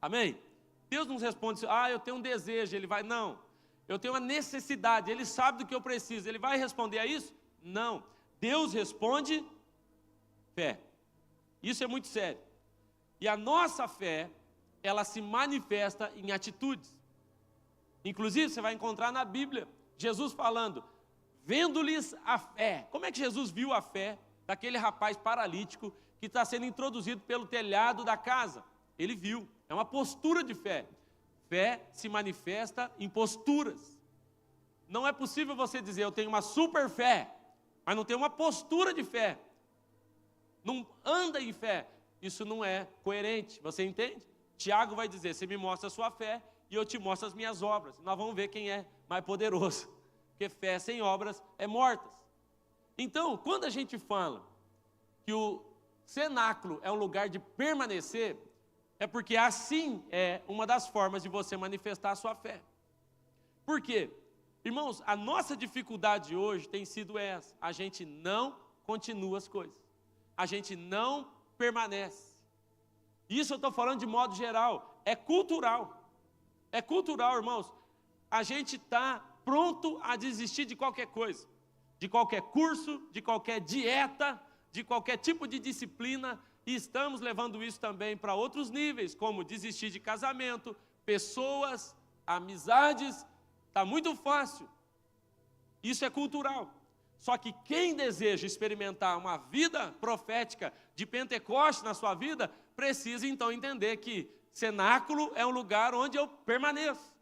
[SPEAKER 1] Amém? Deus não responde, eu tenho um desejo, Ele vai, não. Eu tenho uma necessidade, Ele sabe do que eu preciso, Ele vai responder a isso? Não. Deus responde fé. Isso é muito sério. E a nossa fé, ela se manifesta em atitudes. Inclusive, você vai encontrar na Bíblia, Jesus falando, vendo-lhes a fé. Como é que Jesus viu a fé daquele rapaz paralítico que está sendo introduzido pelo telhado da casa? Ele viu, é uma postura de fé. Fé se manifesta em posturas. Não é possível você dizer, eu tenho uma super fé, mas não tem uma postura de fé. Não anda em fé. Isso não é coerente, você entende? Tiago vai dizer, você me mostra a sua fé e eu te mostro as minhas obras. Nós vamos ver quem é mais poderoso. Porque fé sem obras é morta. Então, quando a gente fala que o cenáculo é um lugar de permanecer, é porque assim é uma das formas de você manifestar a sua fé. Por quê? Irmãos, a nossa dificuldade hoje tem sido essa. A gente não continua as coisas. A gente não permanece. Isso eu estou falando de modo geral. É cultural. É cultural, irmãos. A gente está pronto a desistir de qualquer coisa. De qualquer curso, de qualquer dieta, de qualquer tipo de disciplina. E estamos levando isso também para outros níveis, como desistir de casamento, pessoas, amizades. Está muito fácil. Isso é cultural. Só que quem deseja experimentar uma vida profética de Pentecostes na sua vida, precisa então entender que cenáculo é um lugar onde eu permaneço.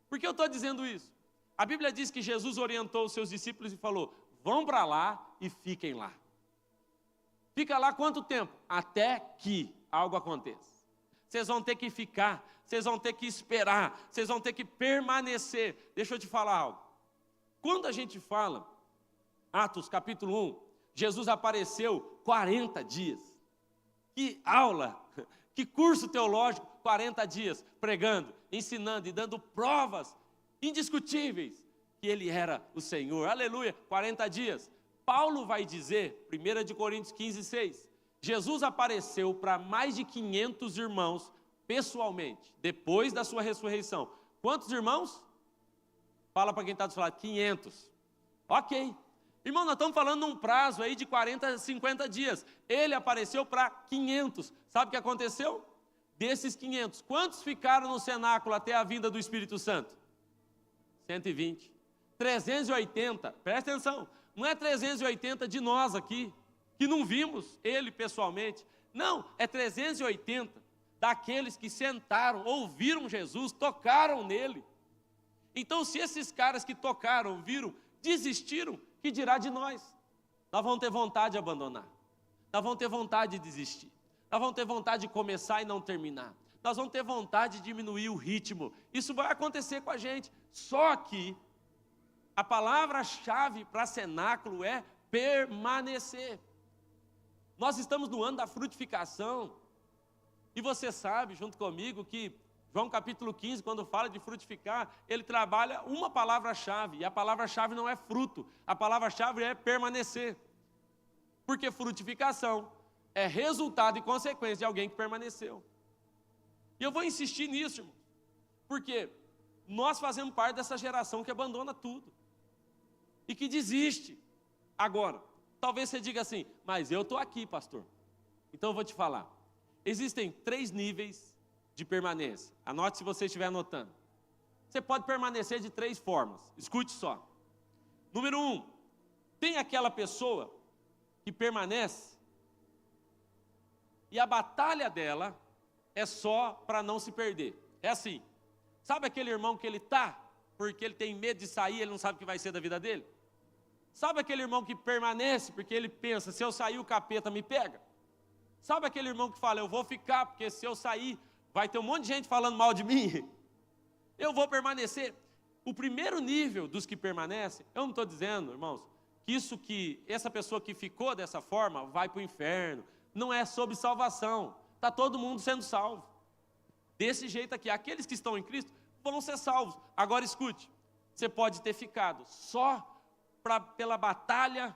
[SPEAKER 1] Por que eu estou dizendo isso? A Bíblia diz que Jesus orientou os seus discípulos e falou, vão para lá e fiquem lá. Fica lá quanto tempo? Até que algo aconteça. Vocês vão ter que ficar, vocês vão ter que esperar, vocês vão ter que permanecer. Deixa eu te falar algo. Quando a gente fala, Atos capítulo 1, Jesus apareceu 40 dias. Que aula, que curso teológico, 40 dias, pregando, ensinando e dando provas indiscutíveis que Ele era o Senhor. Aleluia, 40 dias. Paulo vai dizer, 1 Coríntios 15, 6, Jesus apareceu para mais de 500 irmãos pessoalmente, depois da sua ressurreição. Quantos irmãos? Fala para quem está do seu lado, 500. Ok. Irmão, nós estamos falando num prazo aí de 40 a 50 dias. Ele apareceu para 500. Sabe o que aconteceu? Desses 500, quantos ficaram no cenáculo até a vinda do Espírito Santo? 120. 380, presta atenção, não é 380 de nós aqui, que não vimos ele pessoalmente. Não, é 380 daqueles que sentaram, ouviram Jesus, tocaram nele. Então, se esses caras que tocaram, viram, desistiram, que dirá de nós? Nós vamos ter vontade de abandonar. Nós vamos ter vontade de desistir. Nós vamos ter vontade de começar e não terminar. Nós vamos ter vontade de diminuir o ritmo. Isso vai acontecer com a gente. Só que a palavra-chave para cenáculo é permanecer. Nós estamos no ano da frutificação. E você sabe, junto comigo, que João capítulo 15, quando fala de frutificar, ele trabalha uma palavra-chave. E a palavra-chave não é fruto. A palavra-chave é permanecer. Porque frutificação é resultado e consequência de alguém que permaneceu. E eu vou insistir nisso, irmão. Porque nós fazemos parte dessa geração que abandona tudo. E que desiste. Agora, talvez você diga assim, mas eu estou aqui, pastor. Então eu vou te falar. Existem 3 níveis de permanência. Anote se você estiver anotando. Você pode permanecer de 3 formas. Escute só. Número 1, tem aquela pessoa que permanece e a batalha dela é só para não se perder. É assim. Sabe aquele irmão que ele está porque ele tem medo de sair, ele não sabe o que vai ser da vida dele? Sabe aquele irmão que permanece porque ele pensa, se eu sair o capeta me pega? Sabe aquele irmão que fala, eu vou ficar porque se eu sair vai ter um monte de gente falando mal de mim? Eu vou permanecer. O primeiro nível dos que permanecem, eu não estou dizendo, irmãos, que essa pessoa que ficou dessa forma vai para o inferno. Não é sobre salvação. Está todo mundo sendo salvo. Desse jeito aqui, aqueles que estão em Cristo vão ser salvos. Agora escute, você pode ter ficado só pela batalha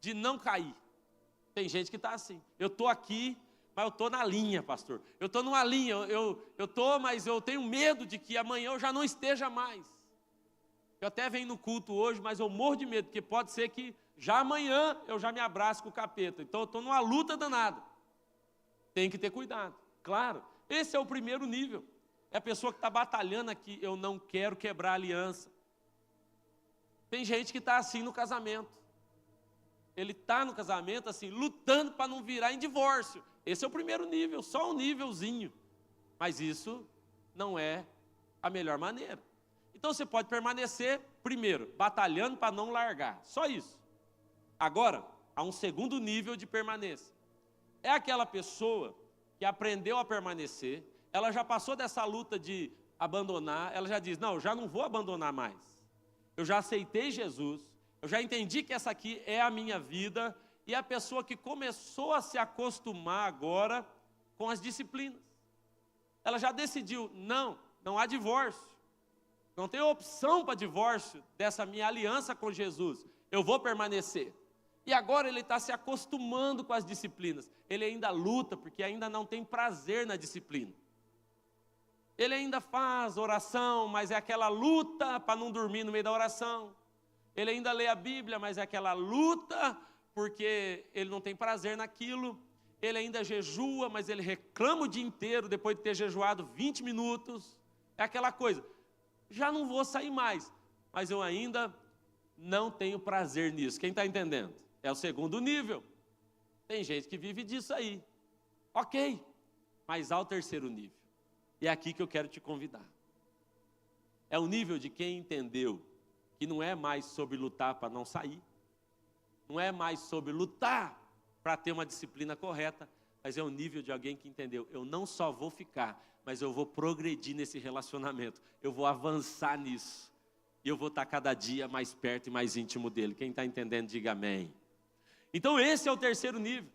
[SPEAKER 1] de não cair. Tem gente que está assim, eu estou aqui, mas eu estou na linha, pastor. Eu estou numa linha, eu estou, mas eu tenho medo de que amanhã eu já não esteja mais. Eu até venho no culto hoje, mas eu morro de medo, porque pode ser que já amanhã eu já me abraço com o capeta. Então eu estou numa luta danada. Tem que ter cuidado, claro. Esse é o primeiro nível. É a pessoa que está batalhando aqui, eu não quero quebrar a aliança. Tem gente que está assim no casamento. Ele está no casamento assim, lutando para não virar em divórcio. Esse é o primeiro nível, só um nívelzinho. Mas isso não é a melhor maneira. Então você pode permanecer, primeiro, batalhando para não largar. Só isso. Agora, há um segundo nível de permanência. É aquela pessoa que aprendeu a permanecer, ela já passou dessa luta de abandonar, ela já diz, não, eu já não vou abandonar mais. Eu já aceitei Jesus, eu já entendi que essa aqui é a minha vida, e é a pessoa que começou a se acostumar agora com as disciplinas. Ela já decidiu, não há divórcio. Não tem opção para divórcio dessa minha aliança com Jesus. Eu vou permanecer. E agora ele está se acostumando com as disciplinas. Ele ainda luta, porque ainda não tem prazer na disciplina. Ele ainda faz oração, mas é aquela luta para não dormir no meio da oração. Ele ainda lê a Bíblia, mas é aquela luta porque ele não tem prazer naquilo. Ele ainda jejua, mas ele reclama o dia inteiro depois de ter jejuado 20 minutos. É aquela coisa, já não vou sair mais, mas eu ainda não tenho prazer nisso. Quem está entendendo? É o segundo nível. Tem gente que vive disso aí. Ok, mas há o terceiro nível. E é aqui que eu quero te convidar. É o nível de quem entendeu que não é mais sobre lutar para não sair. Não é mais sobre lutar para ter uma disciplina correta. Mas é o nível de alguém que entendeu. Eu não só vou ficar, mas eu vou progredir nesse relacionamento. Eu vou avançar nisso. E eu vou estar cada dia mais perto e mais íntimo dele. Quem está entendendo, diga amém. Então esse é o terceiro nível.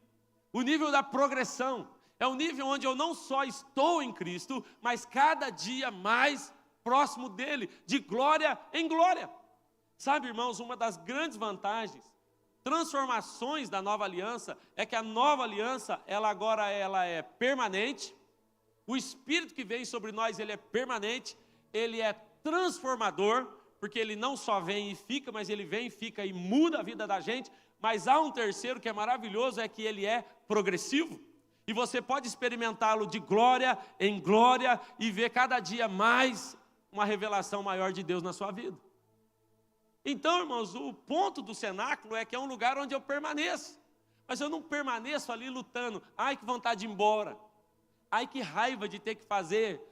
[SPEAKER 1] O nível da progressão. É o nível onde eu não só estou em Cristo, mas cada dia mais próximo dele, de glória em glória. Sabe, irmãos, uma das grandes vantagens, transformações da nova aliança, é que a nova aliança, ela é permanente. O Espírito que vem sobre nós, ele é permanente, ele é transformador, porque ele não só vem e fica, mas ele vem e fica e muda a vida da gente. Mas há um terceiro que é maravilhoso, é que ele é progressivo. E você pode experimentá-lo de glória em glória e ver cada dia mais uma revelação maior de Deus na sua vida. Então, irmãos, o ponto do cenáculo é que é um lugar onde eu permaneço. Mas eu não permaneço ali lutando. Ai, que vontade de ir embora. Ai, que raiva de ter que fazer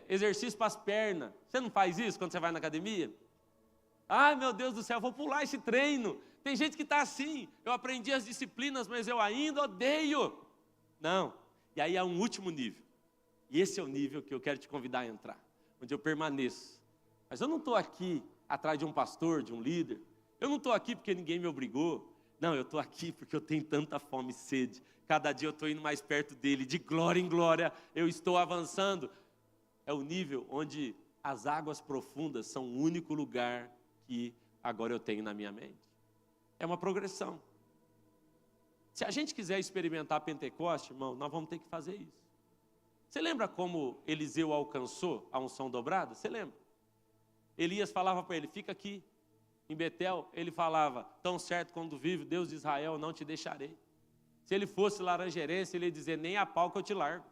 [SPEAKER 1] exercício para as pernas. Você não faz isso quando você vai na academia? Ai, meu Deus do céu, vou pular esse treino. Tem gente que está assim. Eu aprendi as disciplinas, mas eu ainda odeio. Não. E aí há um último nível. E esse é o nível que eu quero te convidar a entrar. Onde eu permaneço. Mas eu não estou aqui atrás de um pastor, de um líder. Eu não estou aqui porque ninguém me obrigou. Não, eu estou aqui porque eu tenho tanta fome e sede. Cada dia eu estou indo mais perto dele. De glória em glória eu estou avançando. É o nível onde as águas profundas são o único lugar que agora eu tenho na minha mente. É uma progressão. Se a gente quiser experimentar Pentecoste, irmão, nós vamos ter que fazer isso. Você lembra como Eliseu alcançou a unção dobrada? Você lembra? Elias falava para ele, fica aqui. Em Betel, ele falava, tão certo quando vive Deus de Israel, não te deixarei. Se ele fosse laranjeirense, ele ia dizer, nem a pau que eu te largo.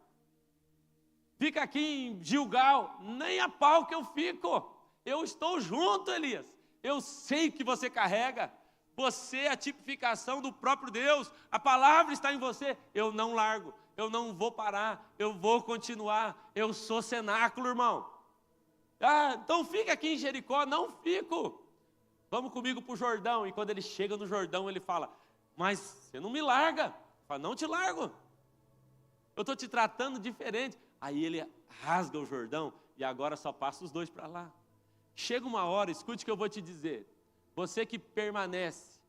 [SPEAKER 1] Fica aqui em Gilgal, nem a pau que eu fico. Eu estou junto, Elias. Eu sei o que você carrega. Você é a tipificação do próprio Deus. A palavra está em você. Eu não largo, eu não vou parar, eu vou continuar. Eu sou cenáculo, irmão. Ah, então fica aqui em Jericó. Não fico. Vamos comigo para o Jordão. E quando ele chega no Jordão, ele fala, mas você não me larga. Fala, não te largo. Eu estou te tratando diferente. Aí ele rasga o Jordão e agora só passa os dois para lá. Chega uma hora, escute o que eu vou te dizer. Você que permanece,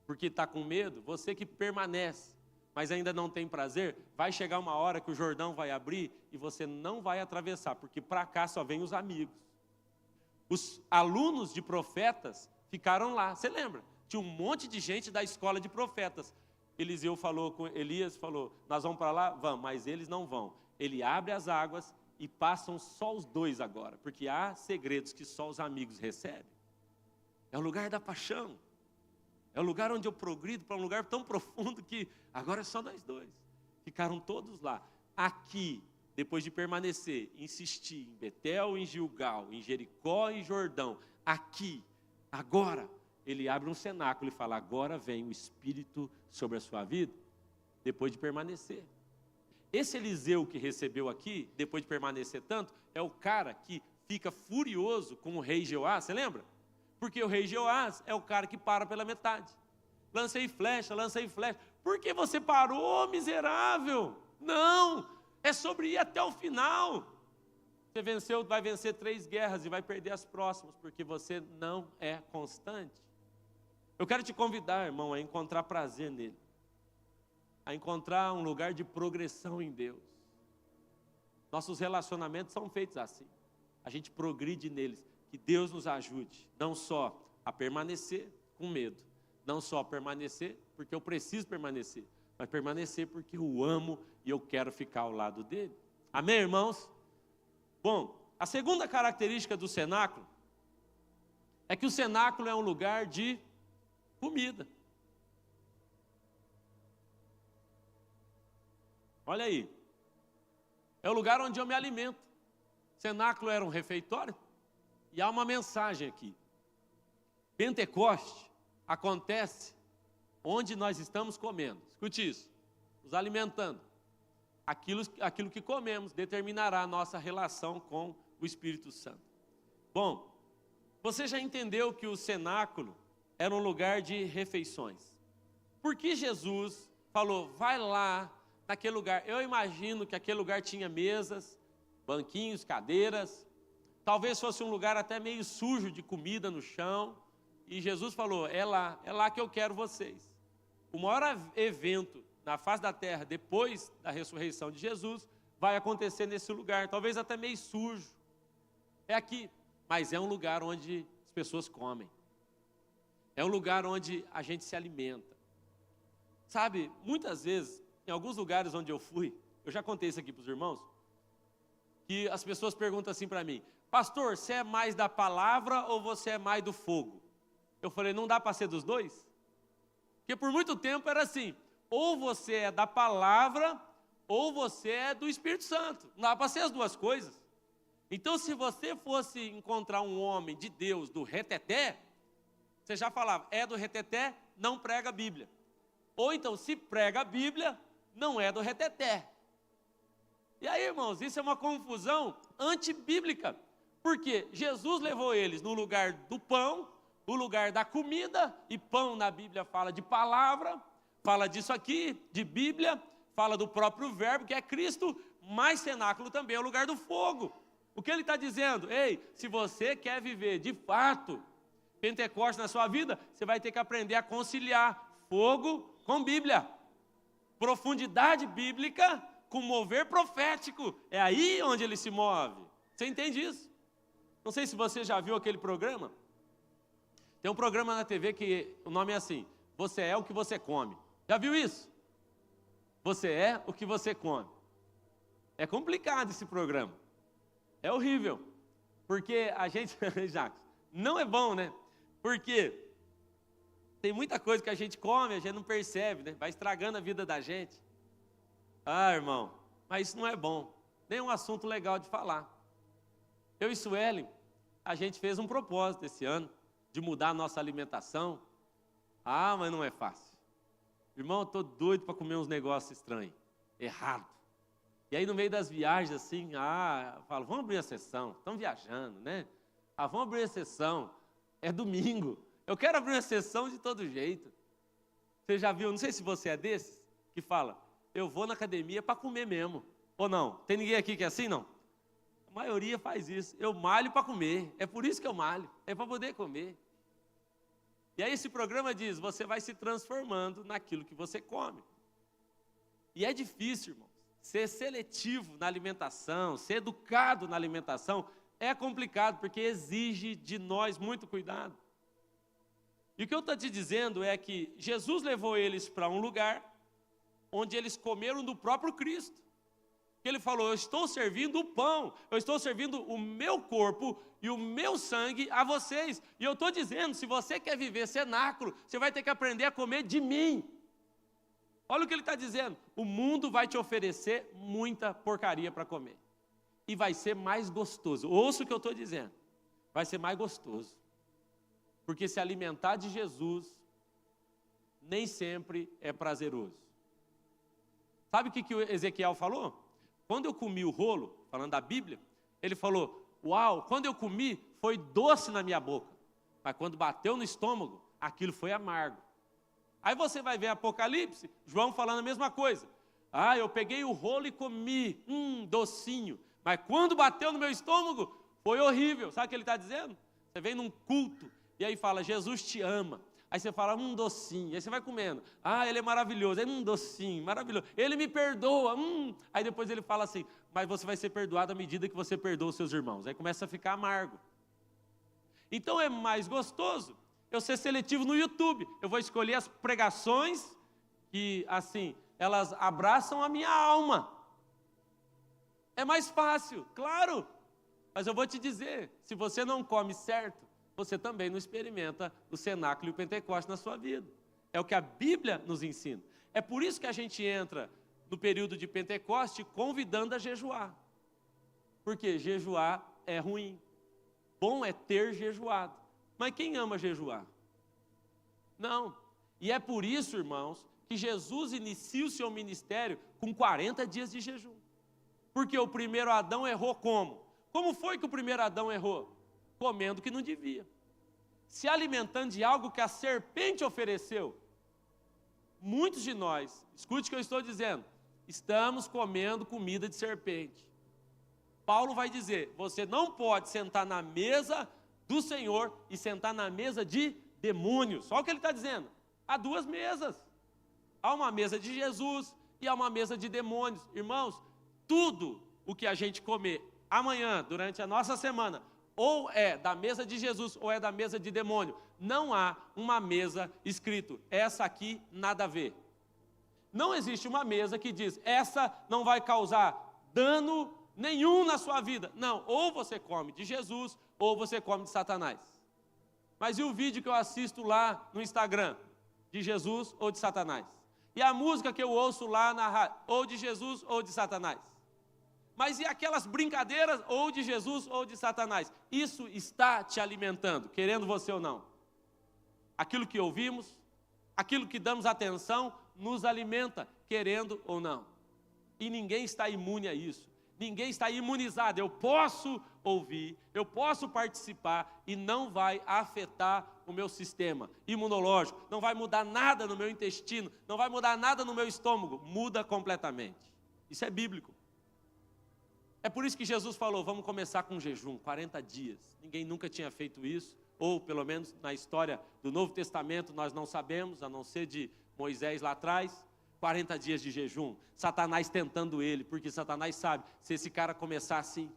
[SPEAKER 1] porque está com medo, você que permanece, mas ainda não tem prazer, vai chegar uma hora que o Jordão vai abrir e você não vai atravessar, porque para cá só vem os amigos. Os alunos de profetas ficaram lá, você lembra? Tinha um monte de gente da escola de profetas. Eliseu falou com Elias, falou, nós vamos para lá? Vamos, mas eles não vão. Ele abre as águas e passam só os dois agora, porque há segredos que só os amigos recebem. É o lugar da paixão. É o lugar onde eu progrido para um lugar tão profundo que agora é só nós dois. Ficaram todos lá. Aqui, depois de permanecer, insistir em Betel, em Gilgal, em Jericó e Jordão, aqui, agora, ele abre um cenáculo e fala, agora vem o Espírito sobre a sua vida, depois de permanecer. Esse Eliseu que recebeu aqui, depois de permanecer tanto, é o cara que fica furioso com o rei Jeoás, você lembra? Porque o rei Jeoás é o cara que para pela metade. Lancei flecha. Por que você parou, miserável? Não, é sobre ir até o final. Você venceu, vai vencer 3 guerras e vai perder as próximas, porque você não é constante. Eu quero te convidar, irmão, a encontrar prazer nele. A encontrar um lugar de progressão em Deus. Nossos relacionamentos são feitos assim. A gente progride neles. Que Deus nos ajude, não só a permanecer com medo, não só a permanecer porque eu preciso permanecer, mas permanecer porque eu amo e eu quero ficar ao lado dele. Amém, irmãos? Bom, a segunda característica do cenáculo é que o cenáculo é um lugar de comida. Olha aí, é o lugar onde eu me alimento. Cenáculo era um refeitório. E há uma mensagem aqui. Pentecoste acontece onde nós estamos comendo. Escute isso. Nos alimentando. Aquilo que comemos determinará a nossa relação com o Espírito Santo. Bom, você já entendeu que o cenáculo era um lugar de refeições. Por que Jesus falou, vai lá naquele lugar? Eu imagino que aquele lugar tinha mesas, banquinhos, cadeiras. Talvez fosse um lugar até meio sujo de comida no chão. E Jesus falou, é lá que eu quero vocês. O maior evento na face da terra, depois da ressurreição de Jesus, vai acontecer nesse lugar. Talvez até meio sujo. É aqui. Mas é um lugar onde as pessoas comem. É um lugar onde a gente se alimenta. Sabe, muitas vezes, em alguns lugares onde eu fui, eu já contei isso aqui para os irmãos, que as pessoas perguntam assim para mim: pastor, você é mais da palavra ou você é mais do fogo? Eu falei: não dá para ser dos dois? Porque por muito tempo era assim: ou você é da palavra ou você é do Espírito Santo. Não dá para ser as duas coisas. Então, se você fosse encontrar um homem de Deus do reteté, você já falava: é do reteté, não prega a Bíblia. Ou então, se prega a Bíblia, não é do reteté. E aí, irmãos, isso é uma confusão antibíblica. Porque Jesus levou eles no lugar do pão, no lugar da comida, e pão na Bíblia fala de palavra, fala disso aqui, de Bíblia, fala do próprio verbo, que é Cristo, mas cenáculo também é o lugar do fogo. O que ele está dizendo? Ei, se você quer viver de fato Pentecostes na sua vida, você vai ter que aprender a conciliar fogo com Bíblia, profundidade bíblica com mover profético. É aí onde ele se move. Você entende isso? Não sei se você já viu aquele programa. Tem um programa na TV que o nome é assim: você é o que você come. Já viu isso? Você é o que você come. É complicado esse programa. É horrível. Porque a gente, Jacques, não é bom, né? Porque tem muita coisa que a gente come, a gente não percebe, né? Vai estragando a vida da gente. Ah, irmão, mas isso não é bom. Nem um assunto legal de falar. Eu e Suelen, a gente fez um propósito esse ano de mudar a nossa alimentação. Ah, mas não é fácil. Irmão, eu estou doido para comer uns negócios estranhos, errado. E aí no meio das viagens assim, eu falo: vamos abrir a sessão, estamos viajando, né? Vamos abrir a sessão, é domingo. Eu quero abrir uma sessão de todo jeito. Você já viu, não sei se você é desses, que fala: eu vou na academia para comer mesmo. Ou não? Tem ninguém aqui que é assim, não? A maioria faz isso. Eu malho para comer. É por isso que eu malho. É para poder comer. E aí esse programa diz: você vai se transformando naquilo que você come. E é difícil, irmãos. Ser seletivo na alimentação, ser educado na alimentação, é complicado, porque exige de nós muito cuidado. E o que eu estou te dizendo é que Jesus levou eles para um lugar onde eles comeram do próprio Cristo. Ele falou: eu estou servindo o pão, eu estou servindo o meu corpo e o meu sangue a vocês. E eu estou dizendo: se você quer viver cenáculo, você vai ter que aprender a comer de mim. Olha o que ele está dizendo: o mundo vai te oferecer muita porcaria para comer. E vai ser mais gostoso. Ouça o que eu estou dizendo. Vai ser mais gostoso. Porque se alimentar de Jesus nem sempre é prazeroso. Sabe o que o Ezequiel falou? Quando eu comi o rolo, falando da Bíblia, ele falou: uau, quando eu comi, foi doce na minha boca. Mas quando bateu no estômago, aquilo foi amargo. Aí você vai ver Apocalipse, João falando a mesma coisa. Eu peguei o rolo e comi, docinho. Mas quando bateu no meu estômago, foi horrível. Sabe o que ele está dizendo? Você vem num culto e aí fala: Jesus te ama. Aí você fala: docinho. Aí você vai comendo. Ele é maravilhoso. Aí, docinho, maravilhoso. Ele me perdoa. Aí depois ele fala assim: mas você vai ser perdoado à medida que você perdoa os seus irmãos. Aí começa a ficar amargo. Então é mais gostoso eu ser seletivo no YouTube. Eu vou escolher as pregações que, assim, elas abraçam a minha alma. É mais fácil, claro. Mas eu vou te dizer, se você não come certo, você também não experimenta o cenáculo e o Pentecostes na sua vida. É o que a Bíblia nos ensina. É por isso que a gente entra no período de Pentecoste convidando a jejuar. Porque jejuar é ruim. Bom é ter jejuado. Mas quem ama jejuar? Não. E é por isso, irmãos, que Jesus inicia o seu ministério com 40 dias de jejum. Porque o primeiro Adão errou como? Como foi que o primeiro Adão errou? Comendo o que não devia. Se alimentando de algo que a serpente ofereceu. Muitos de nós, escute o que eu estou dizendo, estamos comendo comida de serpente. Paulo vai dizer: você não pode sentar na mesa do Senhor e sentar na mesa de demônios. Olha o que ele está dizendo. Há duas mesas. Há uma mesa de Jesus e há uma mesa de demônios. Irmãos, tudo o que a gente comer amanhã, durante a nossa semana, ou é da mesa de Jesus ou é da mesa de demônio. Não há uma mesa escrito: essa aqui nada a ver. Não existe uma mesa que diz: essa não vai causar dano Nenhum na sua vida. Não, ou você come de Jesus, ou você come de Satanás. Mas e o vídeo que eu assisto lá no Instagram? De Jesus ou de Satanás? E a música que eu ouço lá na rádio? Ou de Jesus ou de Satanás? Mas e aquelas brincadeiras? Ou de Jesus ou de Satanás? Isso está te alimentando, querendo você ou não. Aquilo que ouvimos, aquilo que damos atenção, nos alimenta, querendo ou não. E ninguém está imune a isso. Ninguém está imunizado. Eu posso ouvir, eu posso participar e não vai afetar o meu sistema imunológico, não vai mudar nada no meu intestino, não vai mudar nada no meu estômago, muda completamente. Isso é bíblico. É por isso que Jesus falou, vamos começar com um jejum, 40 dias. Ninguém nunca tinha feito isso, ou pelo menos na história do Novo Testamento nós não sabemos, a não ser de Moisés lá atrás. 40 dias de jejum, Satanás tentando ele, porque Satanás sabe, se esse cara começar assim,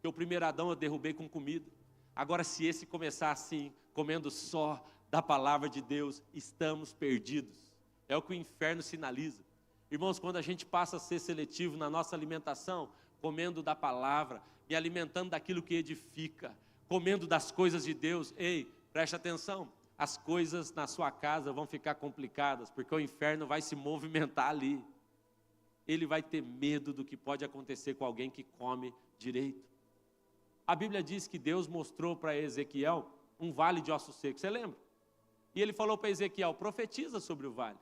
[SPEAKER 1] que o primeiro Adão eu derrubei com comida, agora se esse começar assim, comendo só da palavra de Deus, estamos perdidos. É o que o inferno sinaliza. Irmãos, quando a gente passa a ser seletivo na nossa alimentação, comendo da palavra, me alimentando daquilo que edifica, comendo das coisas de Deus, ei, preste atenção, as coisas na sua casa vão ficar complicadas, porque o inferno vai se movimentar ali. Ele vai ter medo do que pode acontecer com alguém que come direito. A Bíblia diz que Deus mostrou para Ezequiel um vale de ossos secos, você lembra? E ele falou para Ezequiel, profetiza sobre o vale.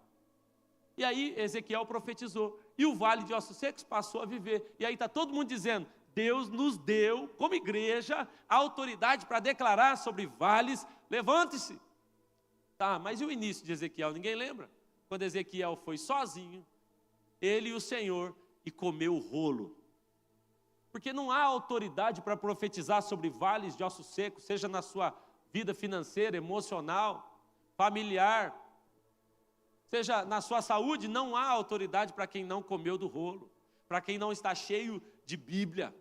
[SPEAKER 1] E aí Ezequiel profetizou, e o vale de ossos secos passou a viver. E aí está todo mundo dizendo, Deus nos deu, como igreja, a autoridade para declarar sobre vales, levante-se. Tá, mas e o início de Ezequiel? Ninguém lembra? Quando Ezequiel foi sozinho, ele e o Senhor, e comeu o rolo. Porque não há autoridade para profetizar sobre vales de ossos secos, seja na sua vida financeira, emocional, familiar, seja na sua saúde, não há autoridade para quem não comeu do rolo, para quem não está cheio de Bíblia.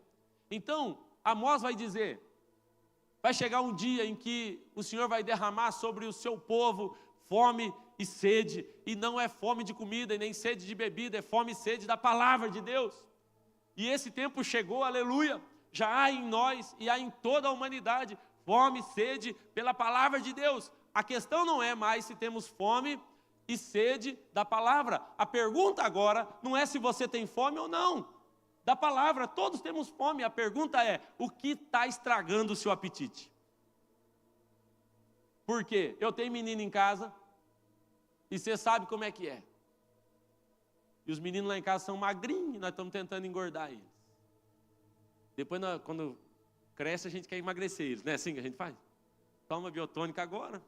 [SPEAKER 1] Então, Amós vai dizer, vai chegar um dia em que o Senhor vai derramar sobre o seu povo fome e sede, e não é fome de comida e nem sede de bebida, é fome e sede da palavra de Deus. E esse tempo chegou, aleluia, já há em nós e há em toda a humanidade fome e sede pela palavra de Deus. A questão não é mais se temos fome e sede da palavra. A pergunta agora não é se você tem fome ou não. Da palavra, todos temos fome. A pergunta é, o que está estragando o seu apetite? Por quê? Eu tenho menino em casa e você sabe como é que é. E os meninos lá em casa são magrinhos, nós estamos tentando engordar eles. Depois, quando cresce, a gente quer emagrecer eles, não é assim que a gente faz? Toma biotônica agora.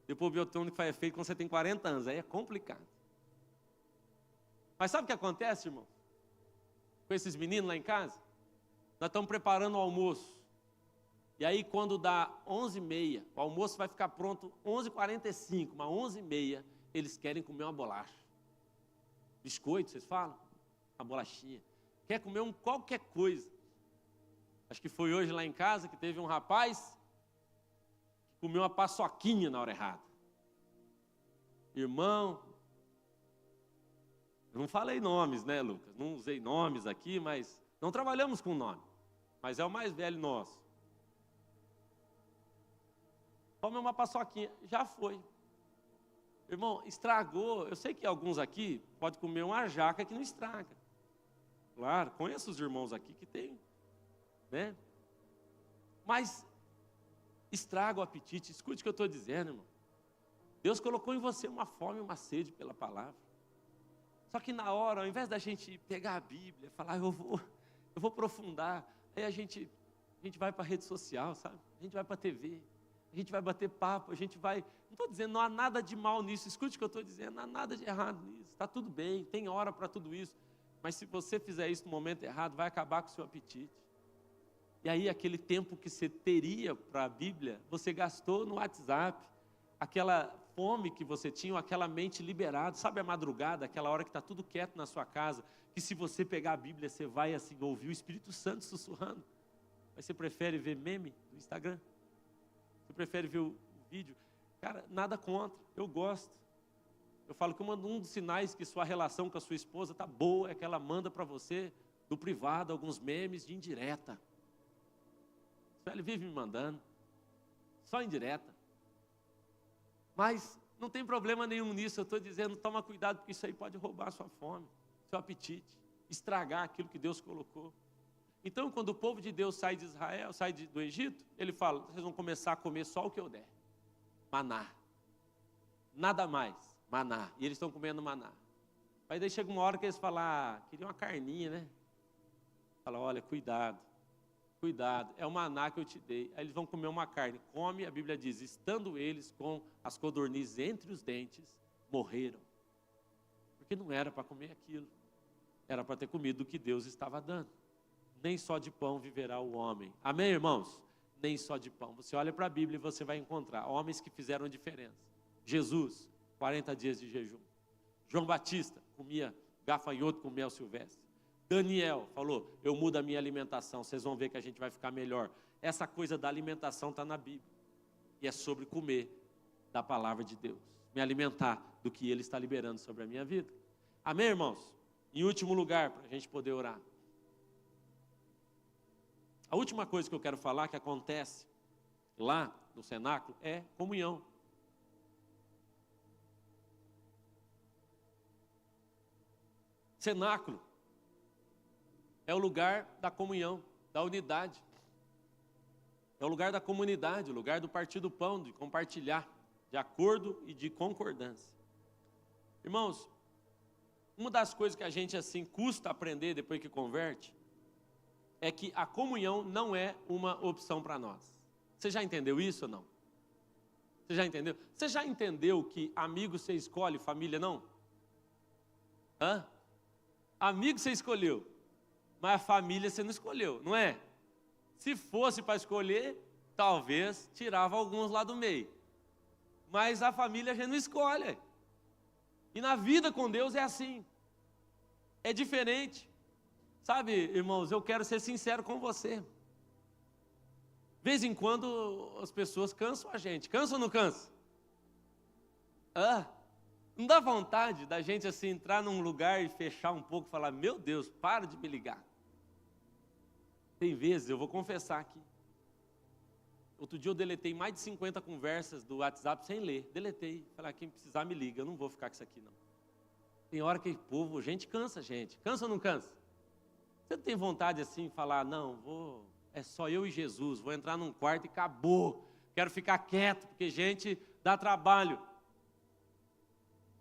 [SPEAKER 1] Depois o biotônico faz efeito quando você tem 40 anos, aí é complicado. Mas sabe o que acontece, irmão? Com esses meninos lá em casa, nós estamos preparando o almoço. E aí quando dá 11h30, o almoço vai ficar pronto 11h45, mas 11h30, eles querem comer uma bolacha. Biscoito, vocês falam? Uma bolachinha. Quer comer qualquer coisa. Acho que foi hoje lá em casa que teve um rapaz que comeu uma paçoquinha na hora errada. Irmão, eu não falei nomes, né, Lucas? Não usei nomes aqui, mas não trabalhamos com nome. Mas é o mais velho nosso. Come uma paçoquinha. Já foi. Irmão, estragou. Eu sei que alguns aqui podem comer uma jaca que não estraga. Claro, conheço os irmãos aqui que tem, né? Mas estraga o apetite. Escute o que eu estou dizendo, irmão. Deus colocou em você uma fome e uma sede pela palavra. Só que na hora, ao invés da gente pegar a Bíblia, falar, eu vou aprofundar, aí a gente vai para a rede social, sabe? A gente vai para a TV, a gente vai bater papo, a gente vai... Não estou dizendo, não há nada de mal nisso, escute o que eu estou dizendo, não há nada de errado nisso, está tudo bem, tem hora para tudo isso, mas se você fizer isso no momento errado, vai acabar com o seu apetite. E aí aquele tempo que você teria para a Bíblia, você gastou no WhatsApp, aquela fome que você tinha, aquela mente liberada, sabe a madrugada, aquela hora que está tudo quieto na sua casa, que se você pegar a Bíblia, você vai assim, ouvir o Espírito Santo sussurrando. Mas você prefere ver meme no Instagram? Você prefere ver o vídeo? Cara, nada contra, eu gosto. Eu falo que um dos sinais que sua relação com a sua esposa está boa é que ela manda para você no privado, alguns memes de indireta. Ele vive me mandando, só indireta. Mas não tem problema nenhum nisso, eu estou dizendo, toma cuidado, porque isso aí pode roubar a sua fome, seu apetite, estragar aquilo que Deus colocou. Então, quando o povo de Deus sai de Israel, do Egito, ele fala, vocês vão começar a comer só o que eu der. Maná. Nada mais, maná. E eles estão comendo maná. Aí daí chega uma hora que eles falam, queria uma carninha, né? Fala, olha, cuidado, é o maná que eu te dei. Aí eles vão comer uma carne. Come, a Bíblia diz, estando eles com as codornizes entre os dentes, morreram. Porque não era para comer aquilo. Era para ter comido o que Deus estava dando. Nem só de pão viverá o homem. Amém, irmãos? Nem só de pão. Você olha para a Bíblia e você vai encontrar homens que fizeram diferença. Jesus, 40 dias de jejum. João Batista comia gafanhoto com mel silvestre. Daniel falou, eu mudo a minha alimentação, vocês vão ver que a gente vai ficar melhor. Essa coisa da alimentação está na Bíblia. E é sobre comer da palavra de Deus. Me alimentar do que Ele está liberando sobre a minha vida. Amém, irmãos? Em último lugar, para a gente poder orar. A última coisa que eu quero falar que acontece lá no cenáculo é comunhão. Cenáculo é o lugar da comunhão, da unidade. É o lugar da comunidade, o lugar do partir do pão, de compartilhar, de acordo e de concordância. Irmãos, uma das coisas que a gente assim custa aprender depois que converte, é que a comunhão não é uma opção para nós. Você já entendeu isso ou não? Você já entendeu? Você já entendeu que amigo você escolhe, família não? Amigo você escolheu, mas a família você não escolheu, não é? Se fosse para escolher, talvez tirava alguns lá do meio. Mas a família a gente não escolhe. E na vida com Deus é assim. É diferente. Sabe, irmãos, eu quero ser sincero com você. De vez em quando as pessoas cansam a gente. Cansa ou não cansa? Não dá vontade da gente assim entrar num lugar e fechar um pouco e falar, meu Deus, para de me ligar. Tem vezes, eu vou confessar aqui. Outro dia eu deletei mais de 50 conversas do WhatsApp sem ler. Deletei. Falei, quem precisar me liga, eu não vou ficar com isso aqui não. Tem hora que povo, gente cansa, gente. Cansa ou não cansa? Você não tem vontade assim de falar, não, é só eu e Jesus, vou entrar num quarto e acabou. Quero ficar quieto, porque gente dá trabalho.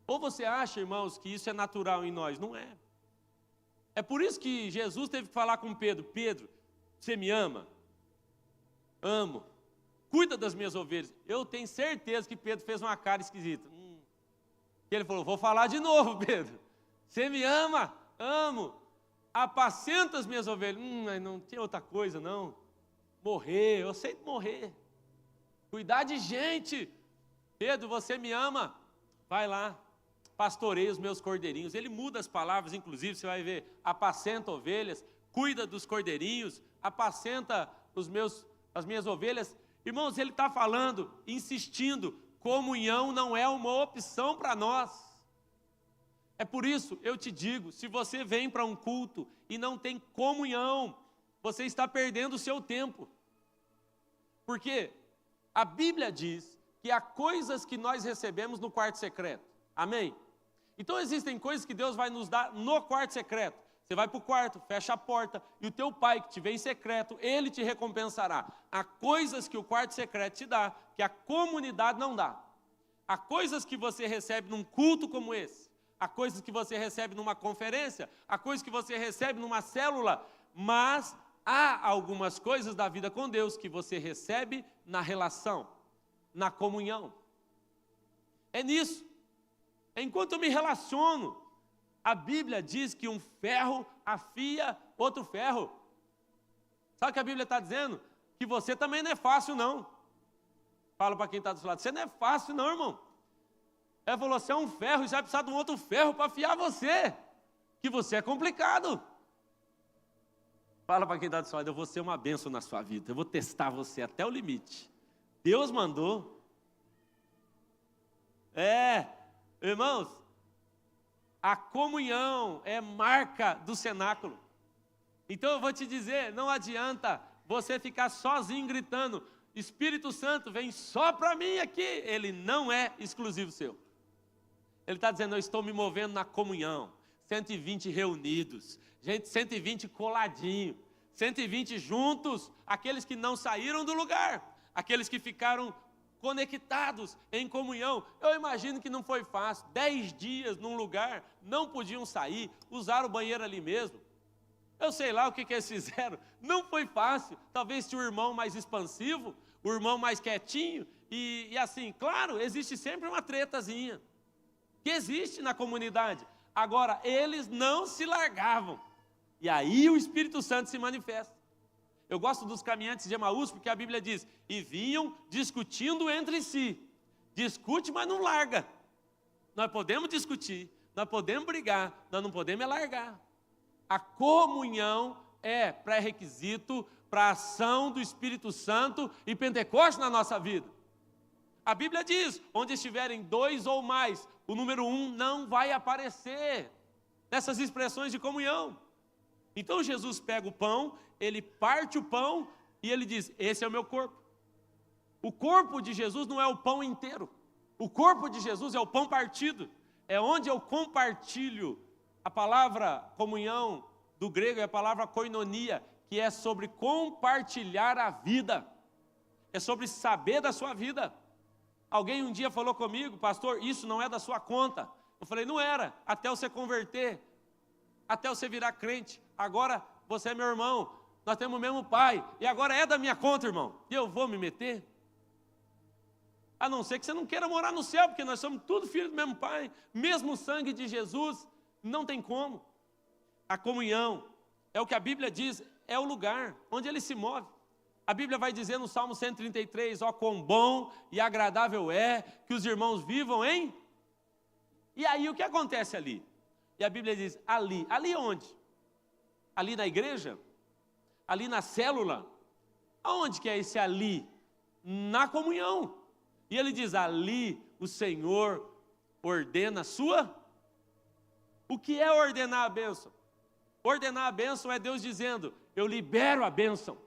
[SPEAKER 1] Ou você acha, irmãos, que isso é natural em nós? Não é. É por isso que Jesus teve que falar com Pedro, Pedro, você me ama? Amo. Cuida das minhas ovelhas. Eu tenho certeza que Pedro fez uma cara esquisita. Ele falou, vou falar de novo, Pedro. Você me ama? Amo. Apacenta as minhas ovelhas. Não tem outra coisa, não. Morrer, eu aceito morrer. Cuidar de gente. Pedro, você me ama? Vai lá. Pastorei os meus cordeirinhos. Ele muda as palavras, inclusive, você vai ver. Apacenta ovelhas, cuida dos cordeirinhos, apacenta as minhas ovelhas. Irmãos, ele está falando, insistindo, comunhão não é uma opção para nós. É por isso, eu te digo, se você vem para um culto e não tem comunhão, você está perdendo o seu tempo. Porque a Bíblia diz que há coisas que nós recebemos no quarto secreto. Amém? Então existem coisas que Deus vai nos dar no quarto secreto. Você vai para o quarto, fecha a porta, e o teu pai que te vê em secreto, ele te recompensará. Há coisas que o quarto secreto te dá, que a comunidade não dá. Há coisas que você recebe num culto como esse. Há coisas que você recebe numa conferência, há coisas que você recebe numa célula, mas há algumas coisas da vida com Deus que você recebe na relação, na comunhão. É nisso. Enquanto eu me relaciono, a Bíblia diz que um ferro afia outro ferro. Sabe o que a Bíblia está dizendo? Que você também não é fácil, não. Fala para quem está do seu lado, você não é fácil, não, irmão. Ela falou, você é um ferro e você vai precisar de um outro ferro para afiar você. Que você é complicado. Fala para quem está do seu lado, eu vou ser uma bênção na sua vida. Eu vou testar você até o limite. Deus mandou. Irmãos, a comunhão é marca do cenáculo. Então eu vou te dizer, não adianta você ficar sozinho gritando, Espírito Santo vem só para mim aqui. Ele não é exclusivo seu. Ele está dizendo, eu estou me movendo na comunhão. 120 reunidos, gente, 120 coladinho, 120 juntos, aqueles que não saíram do lugar, aqueles que ficaram conectados em comunhão. Eu imagino que não foi fácil, 10 dias num lugar, não podiam sair, usaram o banheiro ali mesmo. Eu sei lá o que eles fizeram, não foi fácil. Talvez tinha o irmão mais expansivo, o irmão mais quietinho, e assim, claro, existe sempre uma tretazinha, que existe na comunidade. Agora, eles não se largavam, e aí o Espírito Santo se manifesta. Eu gosto dos caminhantes de Emaús, porque a Bíblia diz, e vinham discutindo entre si. Discute, mas não larga. Nós podemos discutir, nós podemos brigar, nós não podemos largar. A comunhão é pré-requisito para a ação do Espírito Santo e Pentecostes na nossa vida. A Bíblia diz, onde estiverem 2 ou mais, o número 1 não vai aparecer nessas expressões de comunhão. Então Jesus pega o pão, ele parte o pão e ele diz, esse é o meu corpo. O corpo de Jesus não é o pão inteiro. O corpo de Jesus é o pão partido. É onde eu compartilho. A palavra comunhão do grego é a palavra koinonia, que é sobre compartilhar a vida. É sobre saber da sua vida. Alguém um dia falou comigo, pastor, isso não é da sua conta. Eu falei, não era, até você converter, até você virar crente. Agora você é meu irmão, nós temos o mesmo pai, e agora é da minha conta, irmão. E eu vou me meter? A não ser que você não queira morar no céu, porque nós somos tudo filhos do mesmo pai, mesmo sangue de Jesus, não tem como. A comunhão é o que a Bíblia diz, é o lugar onde ele se move. A Bíblia vai dizer no Salmo 133, ó, quão bom e agradável é que os irmãos vivam em... E aí o que acontece ali? E a Bíblia diz, ali onde? Ali na igreja? Ali na célula? Aonde que é esse ali? Na comunhão. E ele diz, ali o Senhor ordena a sua... O que é ordenar a bênção? Ordenar a bênção é Deus dizendo, eu libero a bênção.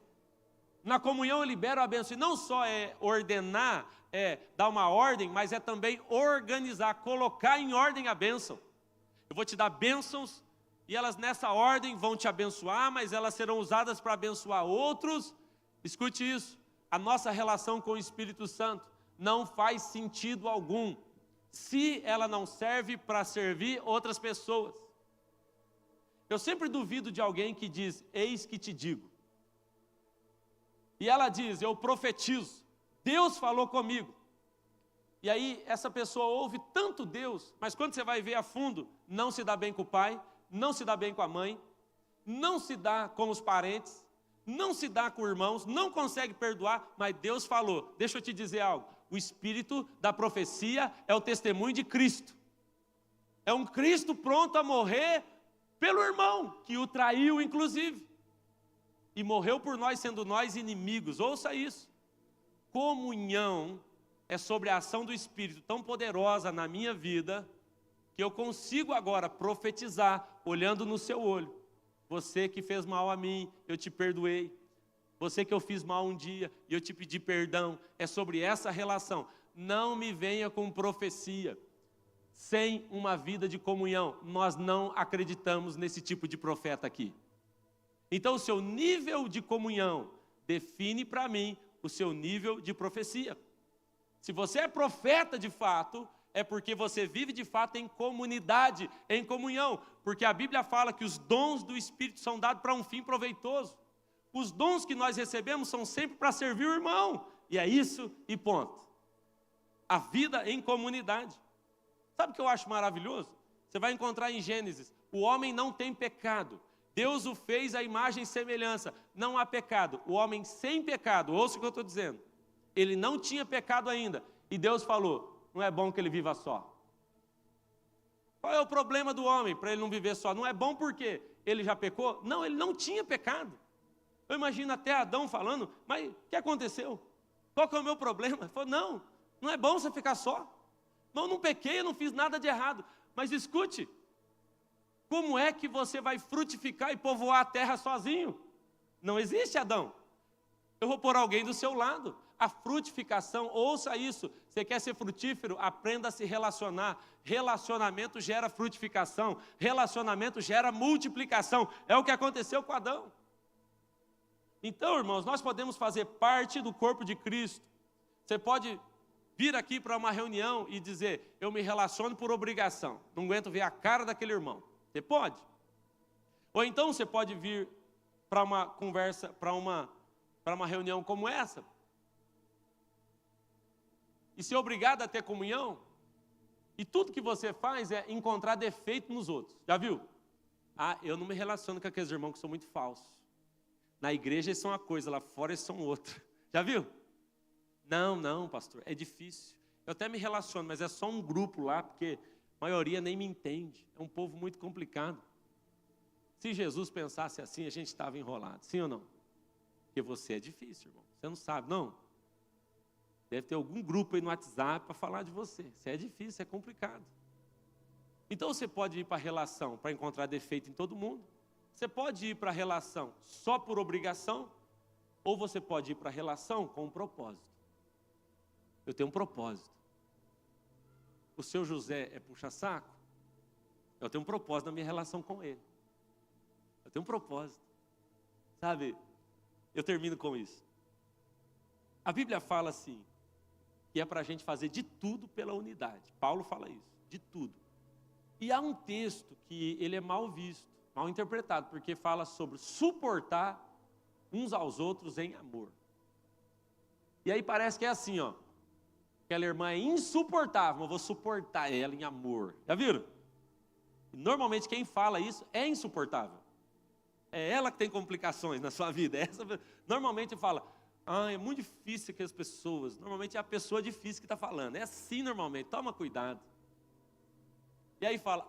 [SPEAKER 1] Na comunhão eu libero a bênção. E não só é ordenar, é dar uma ordem, mas é também organizar, colocar em ordem a bênção. Eu vou te dar bênçãos, e elas nessa ordem vão te abençoar, mas elas serão usadas para abençoar outros. Escute isso, a nossa relação com o Espírito Santo não faz sentido algum, se ela não serve para servir outras pessoas. Eu sempre duvido de alguém que diz, eis que te digo. E ela diz, eu profetizo, Deus falou comigo. E aí essa pessoa ouve tanto Deus, mas quando você vai ver a fundo, não se dá bem com o pai, não se dá bem com a mãe, não se dá com os parentes, não se dá com irmãos, não consegue perdoar, mas Deus falou. Deixa eu te dizer algo, o espírito da profecia é o testemunho de Cristo. É um Cristo pronto a morrer pelo irmão, que o traiu inclusive. E morreu por nós, sendo nós inimigos. Ouça isso. Comunhão é sobre a ação do Espírito tão poderosa na minha vida, que eu consigo agora profetizar, olhando no seu olho. Você que fez mal a mim, eu te perdoei. Você que eu fiz mal um dia, e eu te pedi perdão. É sobre essa relação. Não me venha com profecia sem uma vida de comunhão. Nós não acreditamos nesse tipo de profeta aqui. Então, o seu nível de comunhão define para mim o seu nível de profecia. Se você é profeta de fato, é porque você vive de fato em comunidade, em comunhão. Porque a Bíblia fala que os dons do Espírito são dados para um fim proveitoso. Os dons que nós recebemos são sempre para servir o irmão. E é isso e ponto. A vida em comunidade. Sabe o que eu acho maravilhoso? Você vai encontrar em Gênesis, o homem não tem pecado. Deus o fez à imagem e semelhança. Não há pecado. O homem sem pecado, ouça o que eu estou dizendo. Ele não tinha pecado ainda. E Deus falou, não é bom que ele viva só. Qual é o problema do homem para ele não viver só? Não é bom porque ele já pecou? Não, ele não tinha pecado. Eu imagino até Adão falando, mas o que aconteceu? Qual que é o meu problema? Ele falou, não é bom você ficar só. Não pequei, eu não fiz nada de errado. Mas escute, Como é que você vai frutificar e povoar a terra sozinho? Não existe, Adão. Eu vou pôr alguém do seu lado. A frutificação, ouça isso. Você quer ser frutífero? Aprenda a se relacionar. Relacionamento gera frutificação. Relacionamento gera multiplicação. É o que aconteceu com Adão. Então, irmãos, nós podemos fazer parte do corpo de Cristo. Você pode vir aqui para uma reunião e dizer, eu me relaciono por obrigação. Não aguento ver a cara daquele irmão. Você pode. Ou então você pode vir para uma conversa, para uma reunião como essa, e ser obrigado a ter comunhão, e tudo que você faz é encontrar defeito nos outros. Já viu? Ah, eu não me relaciono com aqueles irmãos que são muito falsos. Na igreja eles são uma coisa, lá fora eles são outra. Já viu? Não, pastor, é difícil. Eu até me relaciono, mas é só um grupo lá, porque a maioria nem me entende. É um povo muito complicado. Se Jesus pensasse assim, a gente estava enrolado. Sim ou não? Porque você é difícil, irmão. Você não sabe, não. Deve ter algum grupo aí no WhatsApp para falar de você. Você é difícil, é complicado. Então você pode ir para a relação para encontrar defeito em todo mundo. Você pode ir para a relação só por obrigação. Ou você pode ir para a relação com um propósito. Eu tenho um propósito. O seu José é puxa-saco? Eu tenho um propósito na minha relação com ele. Eu tenho um propósito. Sabe, eu termino com isso. A Bíblia fala assim, que é para a gente fazer de tudo pela unidade. Paulo fala isso, de tudo. E há um texto que ele é mal visto, mal interpretado, porque fala sobre suportar uns aos outros em amor. E aí parece que é assim, ó. Aquela irmã é insuportável, mas eu vou suportar ela em amor. Já viram? E normalmente quem fala isso é insuportável. É ela que tem complicações na sua vida. Normalmente fala, é muito difícil que as pessoas. Normalmente é a pessoa difícil que está falando. É assim normalmente, toma cuidado. E aí fala,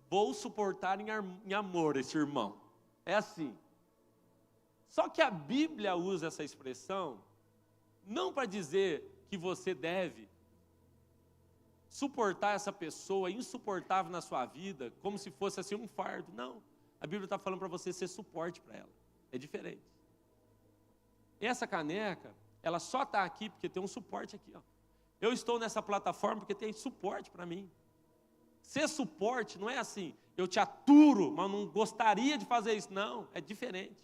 [SPEAKER 1] vou suportar em amor esse irmão. É assim. Só que a Bíblia usa essa expressão não para dizer que você deve suportar essa pessoa insuportável na sua vida como se fosse assim um fardo. Não. A Bíblia está falando para você ser suporte para ela. É diferente. Essa caneca, ela só está aqui porque tem um suporte aqui. Ó. Eu estou nessa plataforma porque tem suporte para mim. Ser suporte não é assim, eu te aturo, mas não gostaria de fazer isso. Não, é diferente.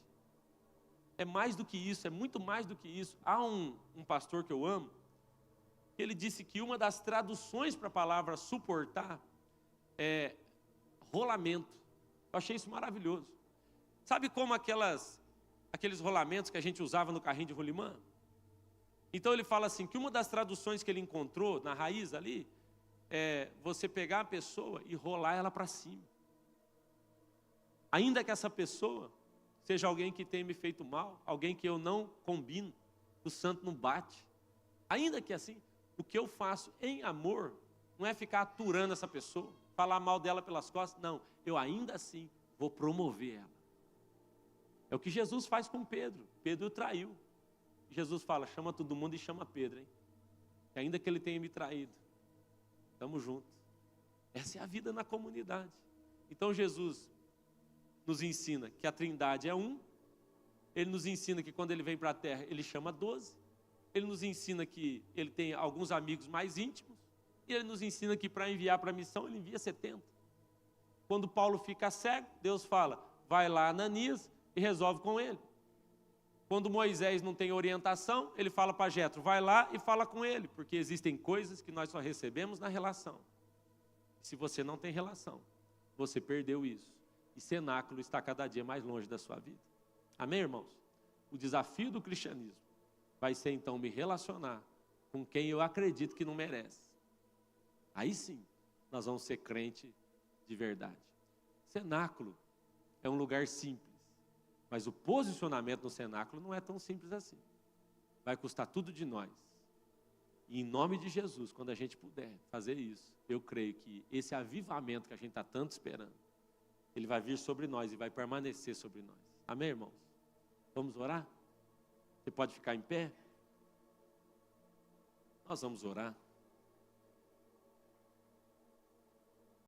[SPEAKER 1] É mais do que isso, é muito mais do que isso. Há um pastor que eu amo, que ele disse que uma das traduções para a palavra suportar é rolamento. Eu achei isso maravilhoso. Sabe como aqueles rolamentos que a gente usava no carrinho de rolimã? Então ele fala assim, que uma das traduções que ele encontrou na raiz ali, é você pegar a pessoa e rolar ela para cima. Ainda que essa pessoa seja alguém que tenha me feito mal, alguém que eu não combino, o santo não bate. Ainda que assim, o que eu faço em amor não é ficar aturando essa pessoa, falar mal dela pelas costas, não. Eu ainda assim vou promover ela. É o que Jesus faz com Pedro. Pedro traiu. Jesus fala, chama todo mundo e chama Pedro, hein? E ainda que ele tenha me traído, estamos juntos. Essa é a vida na comunidade. Então Jesus nos ensina que a Trindade é um. Ele nos ensina que quando ele vem para a terra, ele chama 12. Ele nos ensina que ele tem alguns amigos mais íntimos. E ele nos ensina que para enviar para a missão, ele envia 70. Quando Paulo fica cego, Deus fala, vai lá Ananias e resolve com ele. Quando Moisés não tem orientação, ele fala para Jetro, vai lá e fala com ele, porque existem coisas que nós só recebemos na relação. Se você não tem relação, você perdeu isso. E cenáculo está cada dia mais longe da sua vida. Amém, irmãos? O desafio do cristianismo vai ser então me relacionar com quem eu acredito que não merece. Aí sim, nós vamos ser crente de verdade. Cenáculo é um lugar simples, mas o posicionamento no cenáculo não é tão simples assim. Vai custar tudo de nós. E em nome de Jesus, quando a gente puder fazer isso, eu creio que esse avivamento que a gente está tanto esperando, ele vai vir sobre nós e vai permanecer sobre nós. Amém, irmãos? Vamos orar? Você pode ficar em pé? Nós vamos orar.